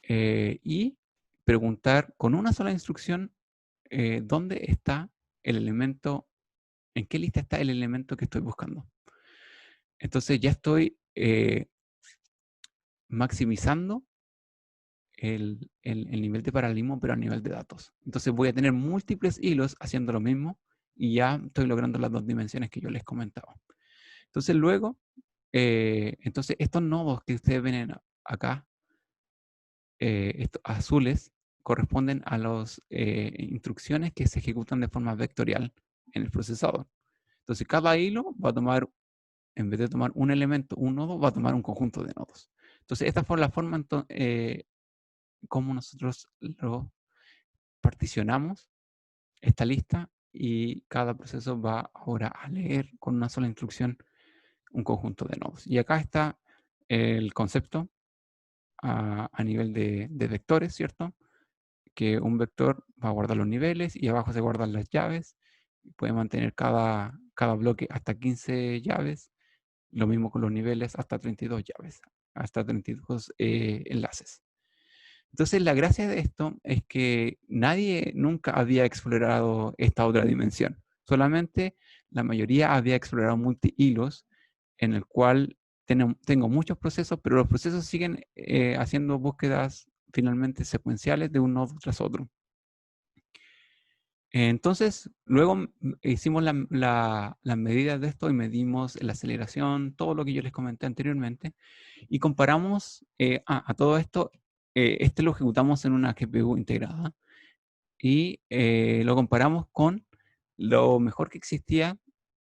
y preguntar con una sola instrucción dónde está el elemento, en qué lista está el elemento que estoy buscando. Entonces ya estoy maximizando el nivel de paralelismo, pero a nivel de datos. Entonces voy a tener múltiples hilos haciendo lo mismo y ya estoy logrando las dos dimensiones que yo les comentaba. Entonces luego, entonces estos nodos que ustedes ven acá, estos azules, corresponden a las instrucciones que se ejecutan de forma vectorial en el procesador. Entonces cada hilo va a tomar, en vez de tomar un elemento, un nodo, va a tomar un conjunto de nodos. Entonces esta fue la forma como nosotros lo particionamos esta lista y cada proceso va ahora a leer con una sola instrucción un conjunto de nodos. Y acá está el concepto a nivel de vectores, ¿cierto? Que un vector va a guardar los niveles y abajo se guardan las llaves. Puede mantener cada bloque hasta 15 llaves. Lo mismo con los niveles, hasta 32 llaves, hasta 32 enlaces. Entonces, la gracia de esto es que nadie nunca había explorado esta otra dimensión. Solamente la mayoría había explorado multihilos, en el cual tengo muchos procesos, pero los procesos siguen haciendo búsquedas finalmente secuenciales de un nodo tras otro. Entonces, luego hicimos las medidas de esto y medimos la aceleración, todo lo que yo les comenté anteriormente, y comparamos a todo esto. Este lo ejecutamos en una GPU integrada y lo comparamos con lo mejor que existía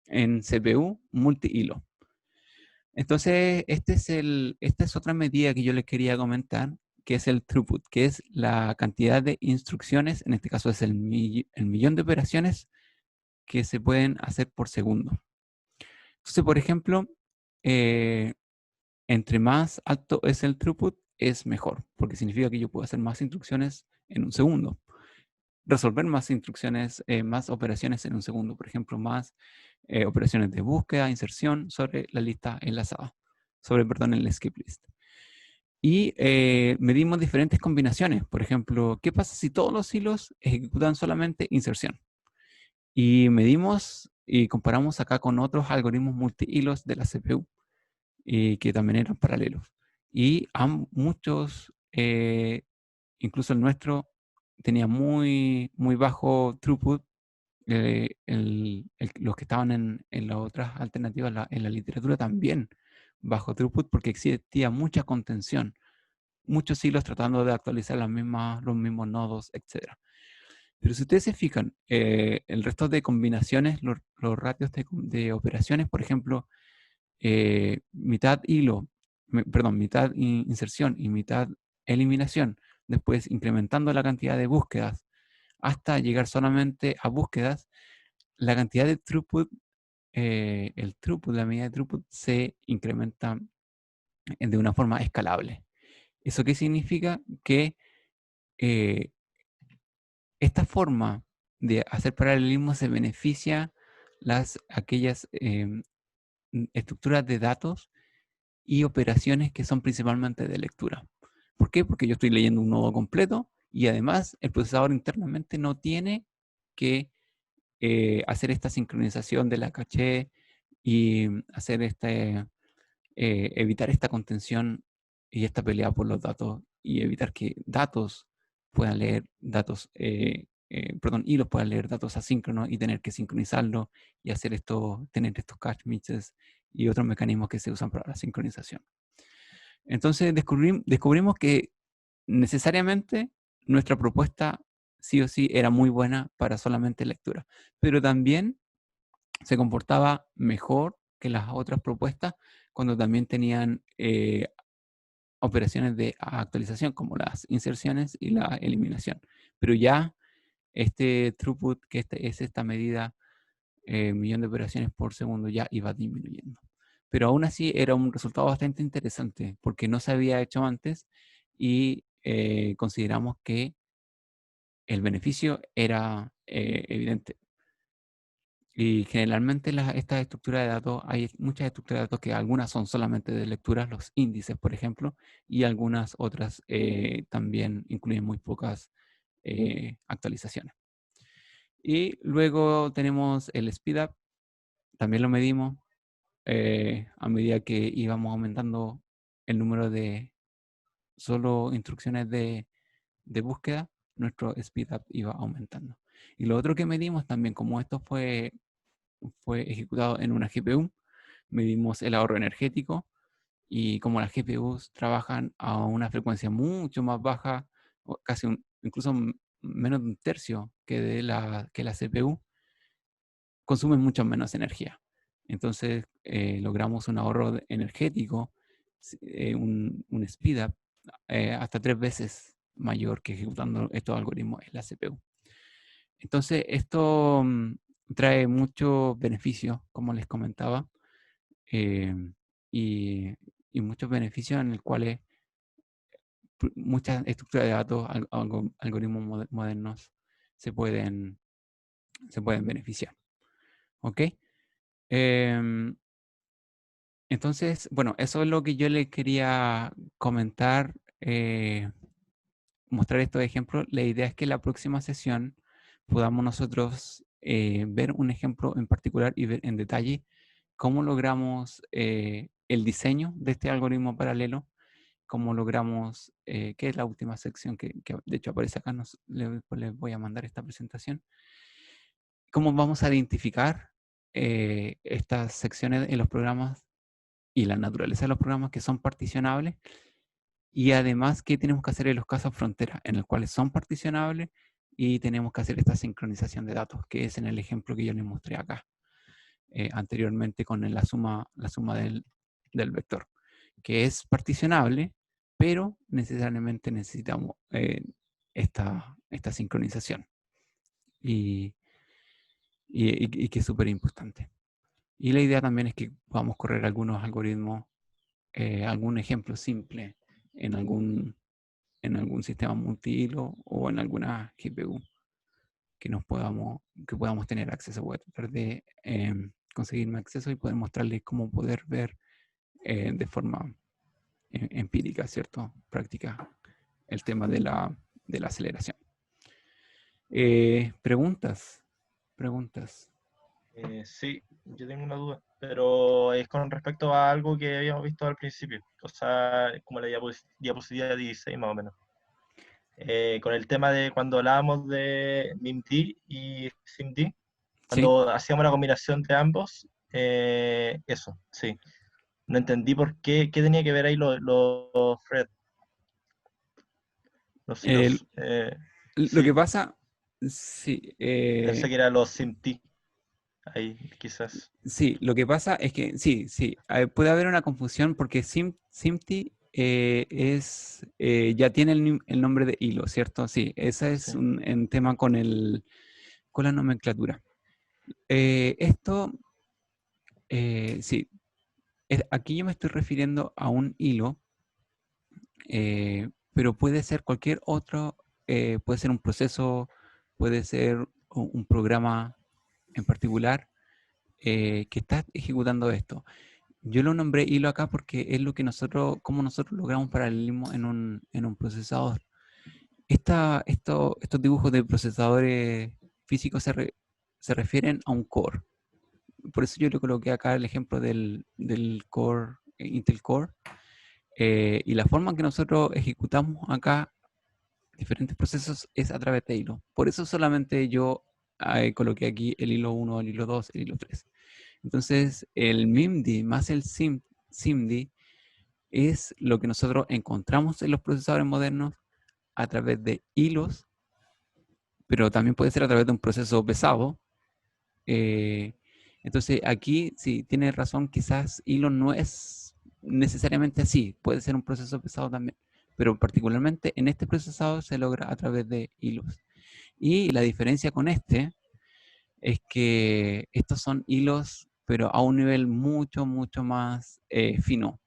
en CPU multihilo. Entonces, esta es otra medida que yo les quería comentar, que es el throughput, que es la cantidad de instrucciones, en este caso es el millón de operaciones que se pueden hacer por segundo. Entonces, por ejemplo, entre más alto es el throughput, es mejor, porque significa que yo puedo hacer más instrucciones en un segundo. Resolver más instrucciones, más operaciones en un segundo. Por ejemplo, más operaciones de búsqueda, inserción sobre la lista enlazada. Perdón, el skip list. Y medimos diferentes combinaciones. Por ejemplo, ¿qué pasa si todos los hilos ejecutan solamente inserción? Y medimos y comparamos acá con otros algoritmos multihilos de la CPU, que también eran paralelos. Y muchos, incluso el nuestro, tenía muy bajo throughput. Los que estaban en las otras alternativas, en la literatura también bajo throughput, porque existía mucha contención, muchos hilos tratando de actualizar los mismos nodos, etc. Pero si ustedes se fijan, el resto de combinaciones, los ratios de operaciones, por ejemplo, mitad mitad inserción y mitad eliminación, después incrementando la cantidad de búsquedas hasta llegar solamente a búsquedas, la cantidad de throughput, la medida de throughput se incrementa de una forma escalable. ¿Eso qué significa? Que esta forma de hacer paralelismo se beneficia aquellas estructuras de datos y operaciones que son principalmente de lectura. ¿Por qué? Porque yo estoy leyendo un nodo completo y además el procesador internamente no tiene que hacer esta sincronización de la caché y hacer evitar esta contención y esta pelea por los datos y evitar que datos puedan leer datos, hilos puedan leer datos asíncronos y tener que sincronizarlo y hacer tener estos cache misses y otros mecanismos que se usan para la sincronización. Entonces descubrimos que necesariamente nuestra propuesta sí o sí era muy buena para solamente lectura, pero también se comportaba mejor que las otras propuestas cuando también tenían operaciones de actualización como las inserciones y la eliminación. Pero ya este throughput, que es esta medida, millón de operaciones por segundo, ya iba disminuyendo. Pero aún así era un resultado bastante interesante porque no se había hecho antes y consideramos que el beneficio era evidente. Y generalmente estas estructuras de datos, hay muchas estructuras de datos que algunas son solamente de lecturas, los índices, por ejemplo, y algunas otras también incluyen muy pocas actualizaciones. Y luego tenemos el speedup, también lo medimos a medida que íbamos aumentando el número de solo instrucciones de búsqueda, nuestro speedup iba aumentando. Y lo otro que medimos también, como esto fue ejecutado en una GPU, medimos el ahorro energético y como las GPUs trabajan a una frecuencia mucho más baja, casi incluso menos de un tercio que la CPU, consumen mucho menos energía. Entonces logramos un ahorro energético, un speed up hasta 3 veces mayor que ejecutando estos algoritmos en la CPU. Entonces esto trae muchos beneficios, como les comentaba, y, muchos beneficios en los cuales muchas estructuras de datos, algoritmos modernos se pueden beneficiar. ¿Ok? Entonces, bueno, eso es lo que yo le quería comentar, mostrar estos ejemplos. La idea es que la próxima sesión podamos nosotros ver un ejemplo en particular y ver en detalle cómo logramos el diseño de este algoritmo paralelo, cómo logramos, que es la última sección que de hecho aparece acá, les voy a mandar esta presentación, cómo vamos a identificar estas secciones en los programas y la naturaleza de los programas que son particionables y además qué tenemos que hacer en los casos frontera en los cuales son particionables y tenemos que hacer esta sincronización de datos, que es en el ejemplo que yo les mostré acá anteriormente con la suma del vector, que es particionable, pero necesariamente necesitamos esta sincronización. Y y que es súper importante. Y la idea también es que podamos correr algunos algoritmos, algún ejemplo simple en algún sistema multihilo o en alguna GPU que podamos tener acceso. Voy a tratar de conseguirme acceso y poder mostrarles cómo poder ver de forma empírica, ¿cierto? Práctica, el tema de la aceleración. ¿Preguntas? Sí, yo tengo una duda, pero es con respecto a algo que habíamos visto al principio, o sea, como la diapositiva 16 más o menos. Con el tema de cuando hablábamos de MIMD y SIMD, Sí. cuando hacíamos la combinación de ambos, eso, sí. No entendí qué tenía que ver ahí los Fred, los hilos. Lo que Sí, pasa, sí, pensé que eran los SIMD, ahí quizás. sí, lo que pasa es que sí, puede haber una confusión porque SIMD ya tiene el nombre de hilo, ¿cierto? Sí, ese es Sí. un tema con la nomenclatura. Esto, sí, aquí yo me estoy refiriendo a un hilo, pero puede ser cualquier otro, puede ser un proceso, puede ser un programa en particular que está ejecutando esto. Yo lo nombré hilo acá porque es lo que como nosotros logramos paralelismo en un procesador. Estos dibujos de procesadores físicos se refieren a un core. Por eso yo le coloqué acá el ejemplo del core, Intel Core. Y la forma en que nosotros ejecutamos acá diferentes procesos es a través de hilo. Por eso solamente yo coloqué aquí el hilo 1, el hilo 2, el hilo 3. Entonces, el MIMD más el SIMD es lo que nosotros encontramos en los procesadores modernos a través de hilos, pero también puede ser a través de un proceso pesado. Eh, entonces, aquí, sí, tiene razón, quizás hilo no es necesariamente así, puede ser un proceso pesado también, pero particularmente en este procesador se logra a través de hilos. Y la diferencia con este es que estos son hilos, pero a un nivel mucho, mucho más fino.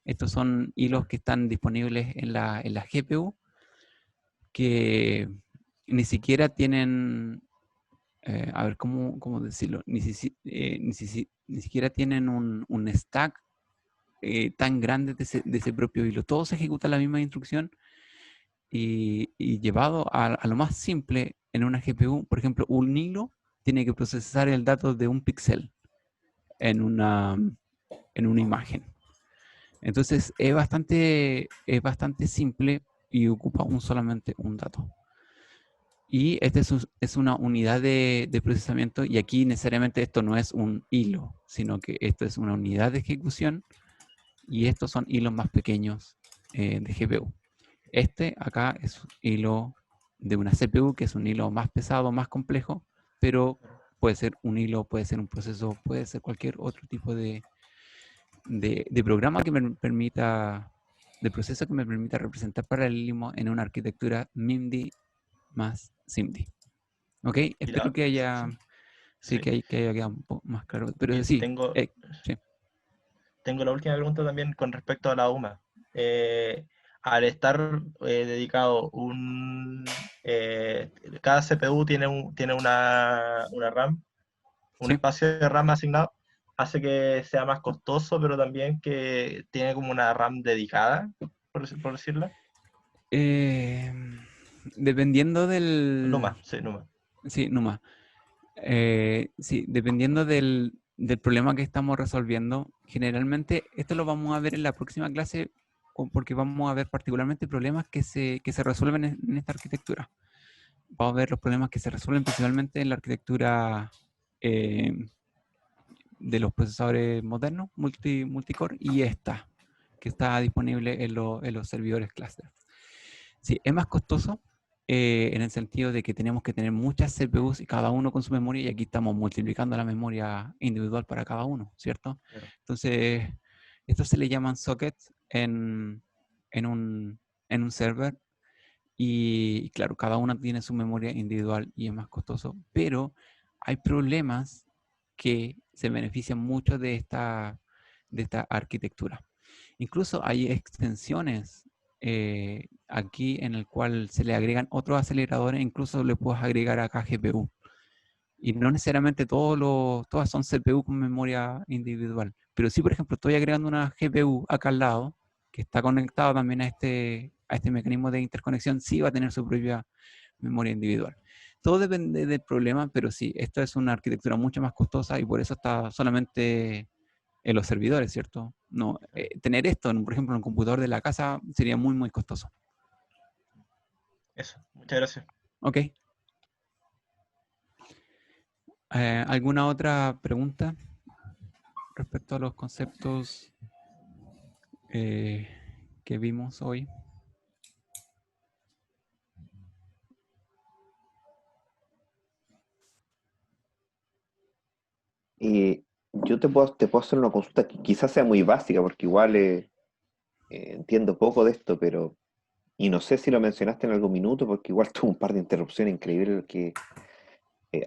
Estos son hilos que están disponibles en la GPU, que ni siquiera tienen, a ver, ¿cómo decirlo? Ni siquiera tienen un stack tan grande de ese propio hilo. Todo se ejecuta la misma instrucción y llevado a lo más simple en una GPU, por ejemplo, un hilo tiene que procesar el dato de un píxel en una imagen. Entonces es bastante simple y ocupa solamente un dato. Y esta es una unidad de procesamiento y aquí necesariamente esto no es un hilo, sino que esto es una unidad de ejecución y estos son hilos más pequeños de GPU. Este acá es un hilo de una CPU, que es un hilo más pesado, más complejo, pero puede ser un hilo, puede ser un proceso, puede ser cualquier otro tipo de programa que me permita, de proceso que me permita representar paralelismo en una arquitectura MIMD más SIMD. ¿Ok? Y Espero que haya, sí, sí. que haya quedado un poco más claro. Pero Y sí, sí. tengo la última pregunta también con respecto a la UMA. Al estar dedicado cada CPU tiene una RAM, un Sí. espacio de RAM asignado, hace que sea más costoso, pero también que tiene como una RAM dedicada, por decirlo. Eh, Dependiendo Numa, sí, Numa. sí, Numa. Sí, dependiendo del problema que estamos resolviendo, generalmente esto lo vamos a ver en la próxima clase porque vamos a ver particularmente problemas que se resuelven en esta arquitectura. Vamos a ver los problemas que se resuelven principalmente en la arquitectura eh, de los procesadores modernos, multicore, y esta, que está disponible en los servidores cluster. Sí, es más costoso en el sentido de que tenemos que tener muchas CPUs y cada uno con su memoria, y aquí estamos multiplicando la memoria individual para cada uno, ¿cierto? Claro. Entonces, esto se le llaman sockets en un server, y claro, cada una tiene su memoria individual y es más costoso, pero hay problemas que se benefician mucho de esta arquitectura. Incluso hay extensiones aquí en el cual se le agregan otros aceleradores, incluso le puedes agregar acá GPU. Y no necesariamente todas son CPU con memoria individual. Pero sí, por ejemplo, estoy agregando una GPU acá al lado, que está conectado también a este mecanismo de interconexión, sí va a tener su propia memoria individual. Todo depende del problema, pero sí, esta es una arquitectura mucho más costosa y por eso está solamente en los servidores, ¿cierto? No, tener esto, por ejemplo, en un computador de la casa sería muy, muy costoso. Eso, muchas gracias. Ok. ¿Alguna otra pregunta respecto a los conceptos que vimos hoy? Yo te puedo hacer una consulta que quizás sea muy básica, porque igual entiendo poco de esto, pero, y no sé si lo mencionaste en algún minuto, porque igual tuve un par de interrupciones increíbles, que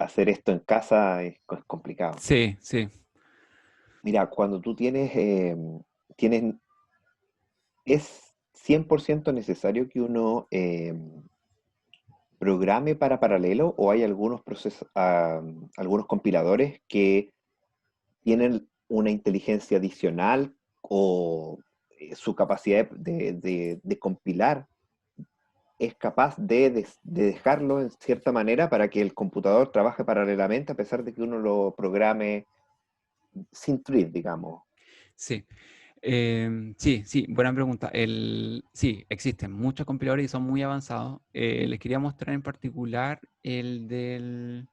hacer esto en casa es complicado. Sí, sí. Mira, cuando tú tienes, ¿es 100% necesario que uno programe para paralelo o hay algunos algunos compiladores que tienen una inteligencia adicional o su capacidad de compilar es capaz de dejarlo en cierta manera para que el computador trabaje paralelamente a pesar de que uno lo programe sin thread, digamos? Sí. Sí, buena pregunta. Sí, existen muchos compiladores y son muy avanzados. Les quería mostrar en particular eh,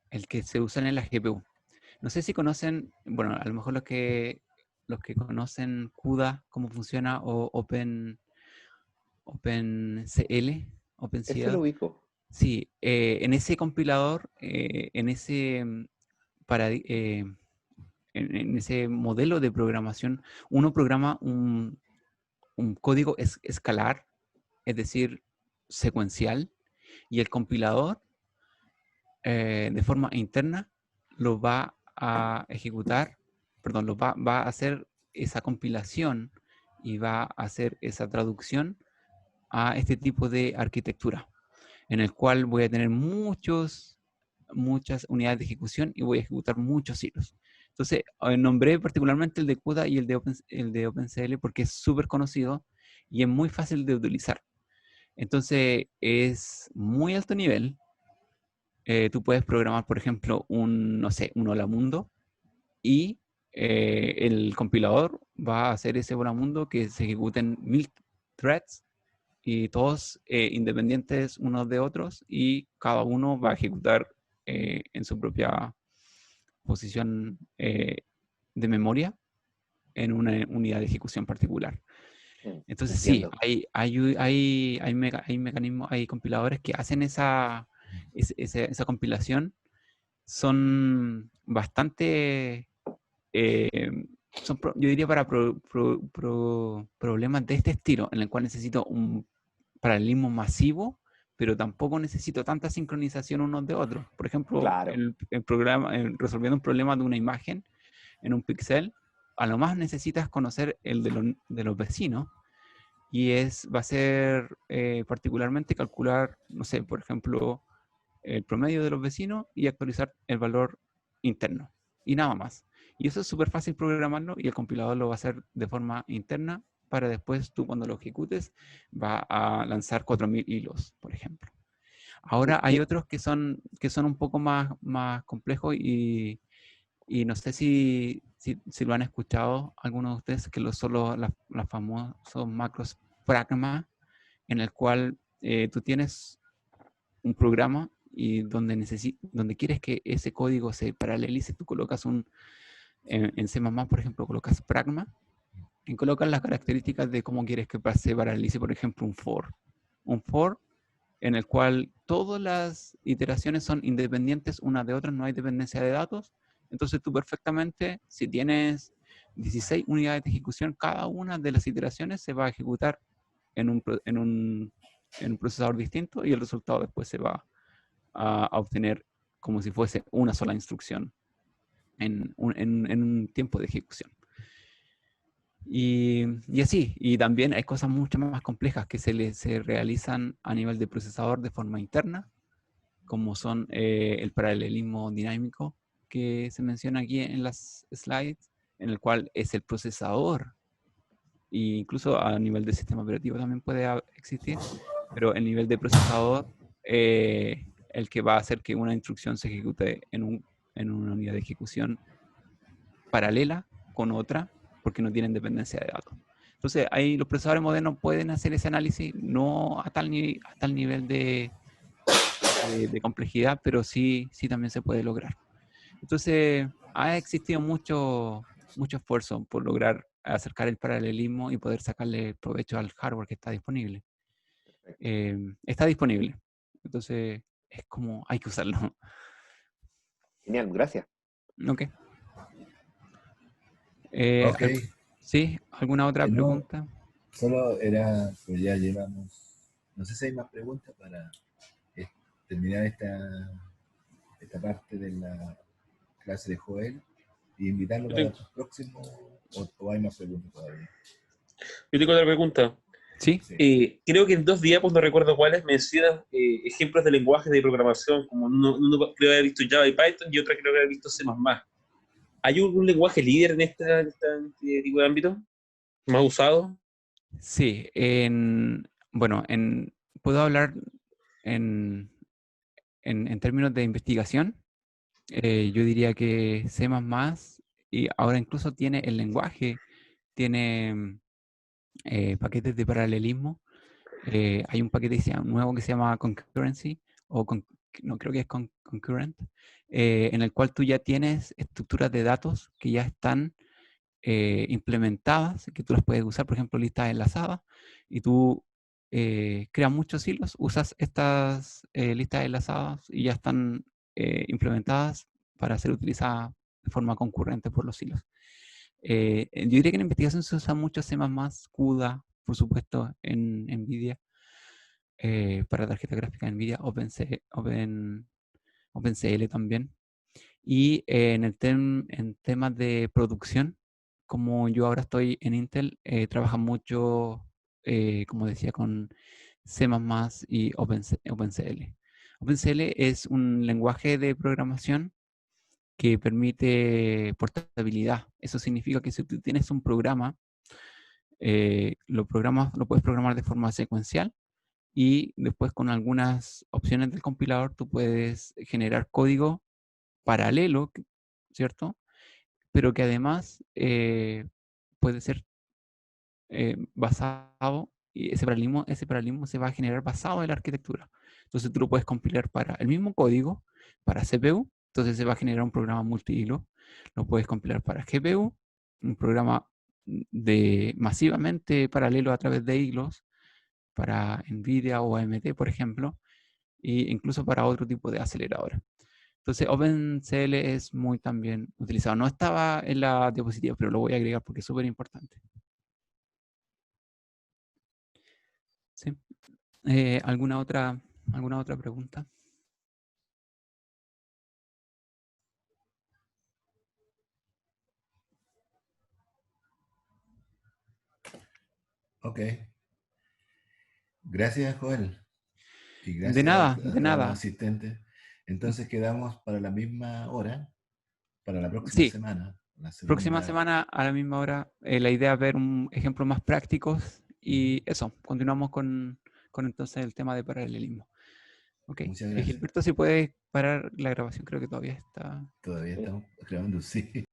el que se usa en la GPU. No sé si conocen, bueno, a lo mejor los que conocen CUDA, cómo funciona, o OpenCL, Ese lo OpenCL. ubico. Sí, en ese compilador, en ese modelo de programación, uno programa un código escalar, es decir, secuencial, y el compilador, de forma interna, lo va a ejecutar, perdón, va a hacer esa compilación y va a hacer esa traducción a este tipo de arquitectura, en el cual voy a tener muchas unidades de ejecución y voy a ejecutar muchos hilos. Entonces, nombré particularmente el de CUDA y el de OpenCL porque es súper conocido y es muy fácil de utilizar. Entonces, es muy alto nivel. Tú puedes programar, por ejemplo, no sé, un Hola Mundo y el compilador va a hacer ese Hola Mundo que se ejecuten 1000 threads y todos independientes unos de otros y cada uno va a ejecutar en su propia posición de memoria en una unidad de ejecución particular. Entonces sí, Entiendo. hay mecanismos, hay compiladores que hacen esa compilación. Son bastante, eh, yo diría para problemas de este estilo, en el cual necesito un paralelismo masivo, pero tampoco necesito tanta sincronización unos de otros. Por ejemplo, Claro. el programa, resolviendo un problema de una imagen en un píxel, a lo más necesitas conocer el de los vecinos y va a ser particularmente calcular, no sé, por ejemplo, el promedio de los vecinos y actualizar el valor interno y nada más. Y eso es súper fácil programarlo y el compilador lo va a hacer de forma interna para después tú cuando lo ejecutes va a lanzar 4000 hilos, por ejemplo. Ahora hay otros que son un poco más complejos y no sé si lo han escuchado algunos de ustedes, que son los famosos macros Pragma, en el cual tú tienes un programa y donde quieres que ese código se paralelice, tú colocas en C++, por ejemplo, colocas Pragma y colocas las características de cómo quieres que se paralelice, por ejemplo, un for. Un for en el cual todas las iteraciones son independientes unas de otras, no hay dependencia de datos. Entonces tú perfectamente, si tienes 16 unidades de ejecución, cada una de las iteraciones se va a ejecutar en un procesador distinto y el resultado después se va a obtener como si fuese una sola instrucción en un tiempo de ejecución. Y así, y también hay cosas mucho más complejas que se realizan a nivel de procesador de forma interna, como son el paralelismo dinámico que se menciona aquí en las slides, en el cual es el procesador, e incluso a nivel de sistema operativo también puede existir, pero el nivel de procesador, el que va a hacer que una instrucción se ejecute en una unidad de ejecución paralela con otra, porque no tienen dependencia de datos. Entonces, ahí los procesadores modernos pueden hacer ese análisis, no a tal nivel de complejidad, pero sí también se puede lograr. Entonces, ha existido mucho esfuerzo por lograr acercar el paralelismo y poder sacarle provecho al hardware que está disponible. Está disponible. Entonces, es como hay que usarlo. Genial, gracias. Ok. Ok. ¿Sí? ¿Alguna otra No, pregunta? solo era, pues ya llevamos, no sé si hay más preguntas para terminar esta parte de la clase de Joel y invitarlo para el próximo, o hay más preguntas todavía. Yo tengo otra pregunta. Sí. Creo que en 2 diapos, no recuerdo cuáles, mencionan ejemplos de lenguajes de programación, como uno creo haber visto Java y Python y otra creo haber visto C++. ¿Hay algún lenguaje líder en este tipo de ámbito? ¿Más usado? Sí. Bueno, puedo hablar en términos de investigación. Yo diría que C++, y ahora incluso tiene el lenguaje, tiene paquetes de paralelismo. Hay un paquete nuevo que se llama Concurrency, no creo que es Concurrent, en el cual tú ya tienes estructuras de datos que ya están implementadas, que tú las puedes usar, por ejemplo, listas enlazadas, y tú creas muchos hilos, usas estas listas enlazadas y ya están implementadas para ser utilizadas de forma concurrente por los hilos. Yo diría que en investigación se usa mucho C++, CUDA, por supuesto, en NVIDIA, para tarjeta gráfica NVIDIA, OpenCL también. Y en temas de producción, como yo ahora estoy en Intel, trabaja mucho, como decía, con C++ y OpenCL. OpenCL es un lenguaje de programación que permite portabilidad. Eso significa que si tú tienes un programa, lo puedes programar de forma secuencial y después con algunas opciones del compilador tú puedes generar código paralelo, ¿cierto? Pero que además puede ser basado, y ese paralelismo se va a generar basado en la arquitectura. Entonces tú lo puedes compilar para el mismo código, para CPU, entonces se va a generar un programa multihilo. Lo puedes compilar para GPU, un programa masivamente paralelo a través de hilos, para NVIDIA o AMD, por ejemplo, e incluso para otro tipo de aceleradora. Entonces, OpenCL es muy también utilizado. No estaba en la diapositiva, pero lo voy a agregar porque es súper importante. ¿Sí? ¿Alguna otra pregunta? Ok. Gracias, Joel. Y gracias De nada, a de todos nada. los asistentes. Entonces quedamos para la misma hora, para la próxima Sí, semana. La próxima segunda. semana a la misma hora. La idea es ver un ejemplos más prácticos y eso, continuamos con entonces el tema de paralelismo. Ok. Muchas gracias. Gilberto, si puedes parar la grabación, creo que todavía está. Todavía estamos grabando, sí.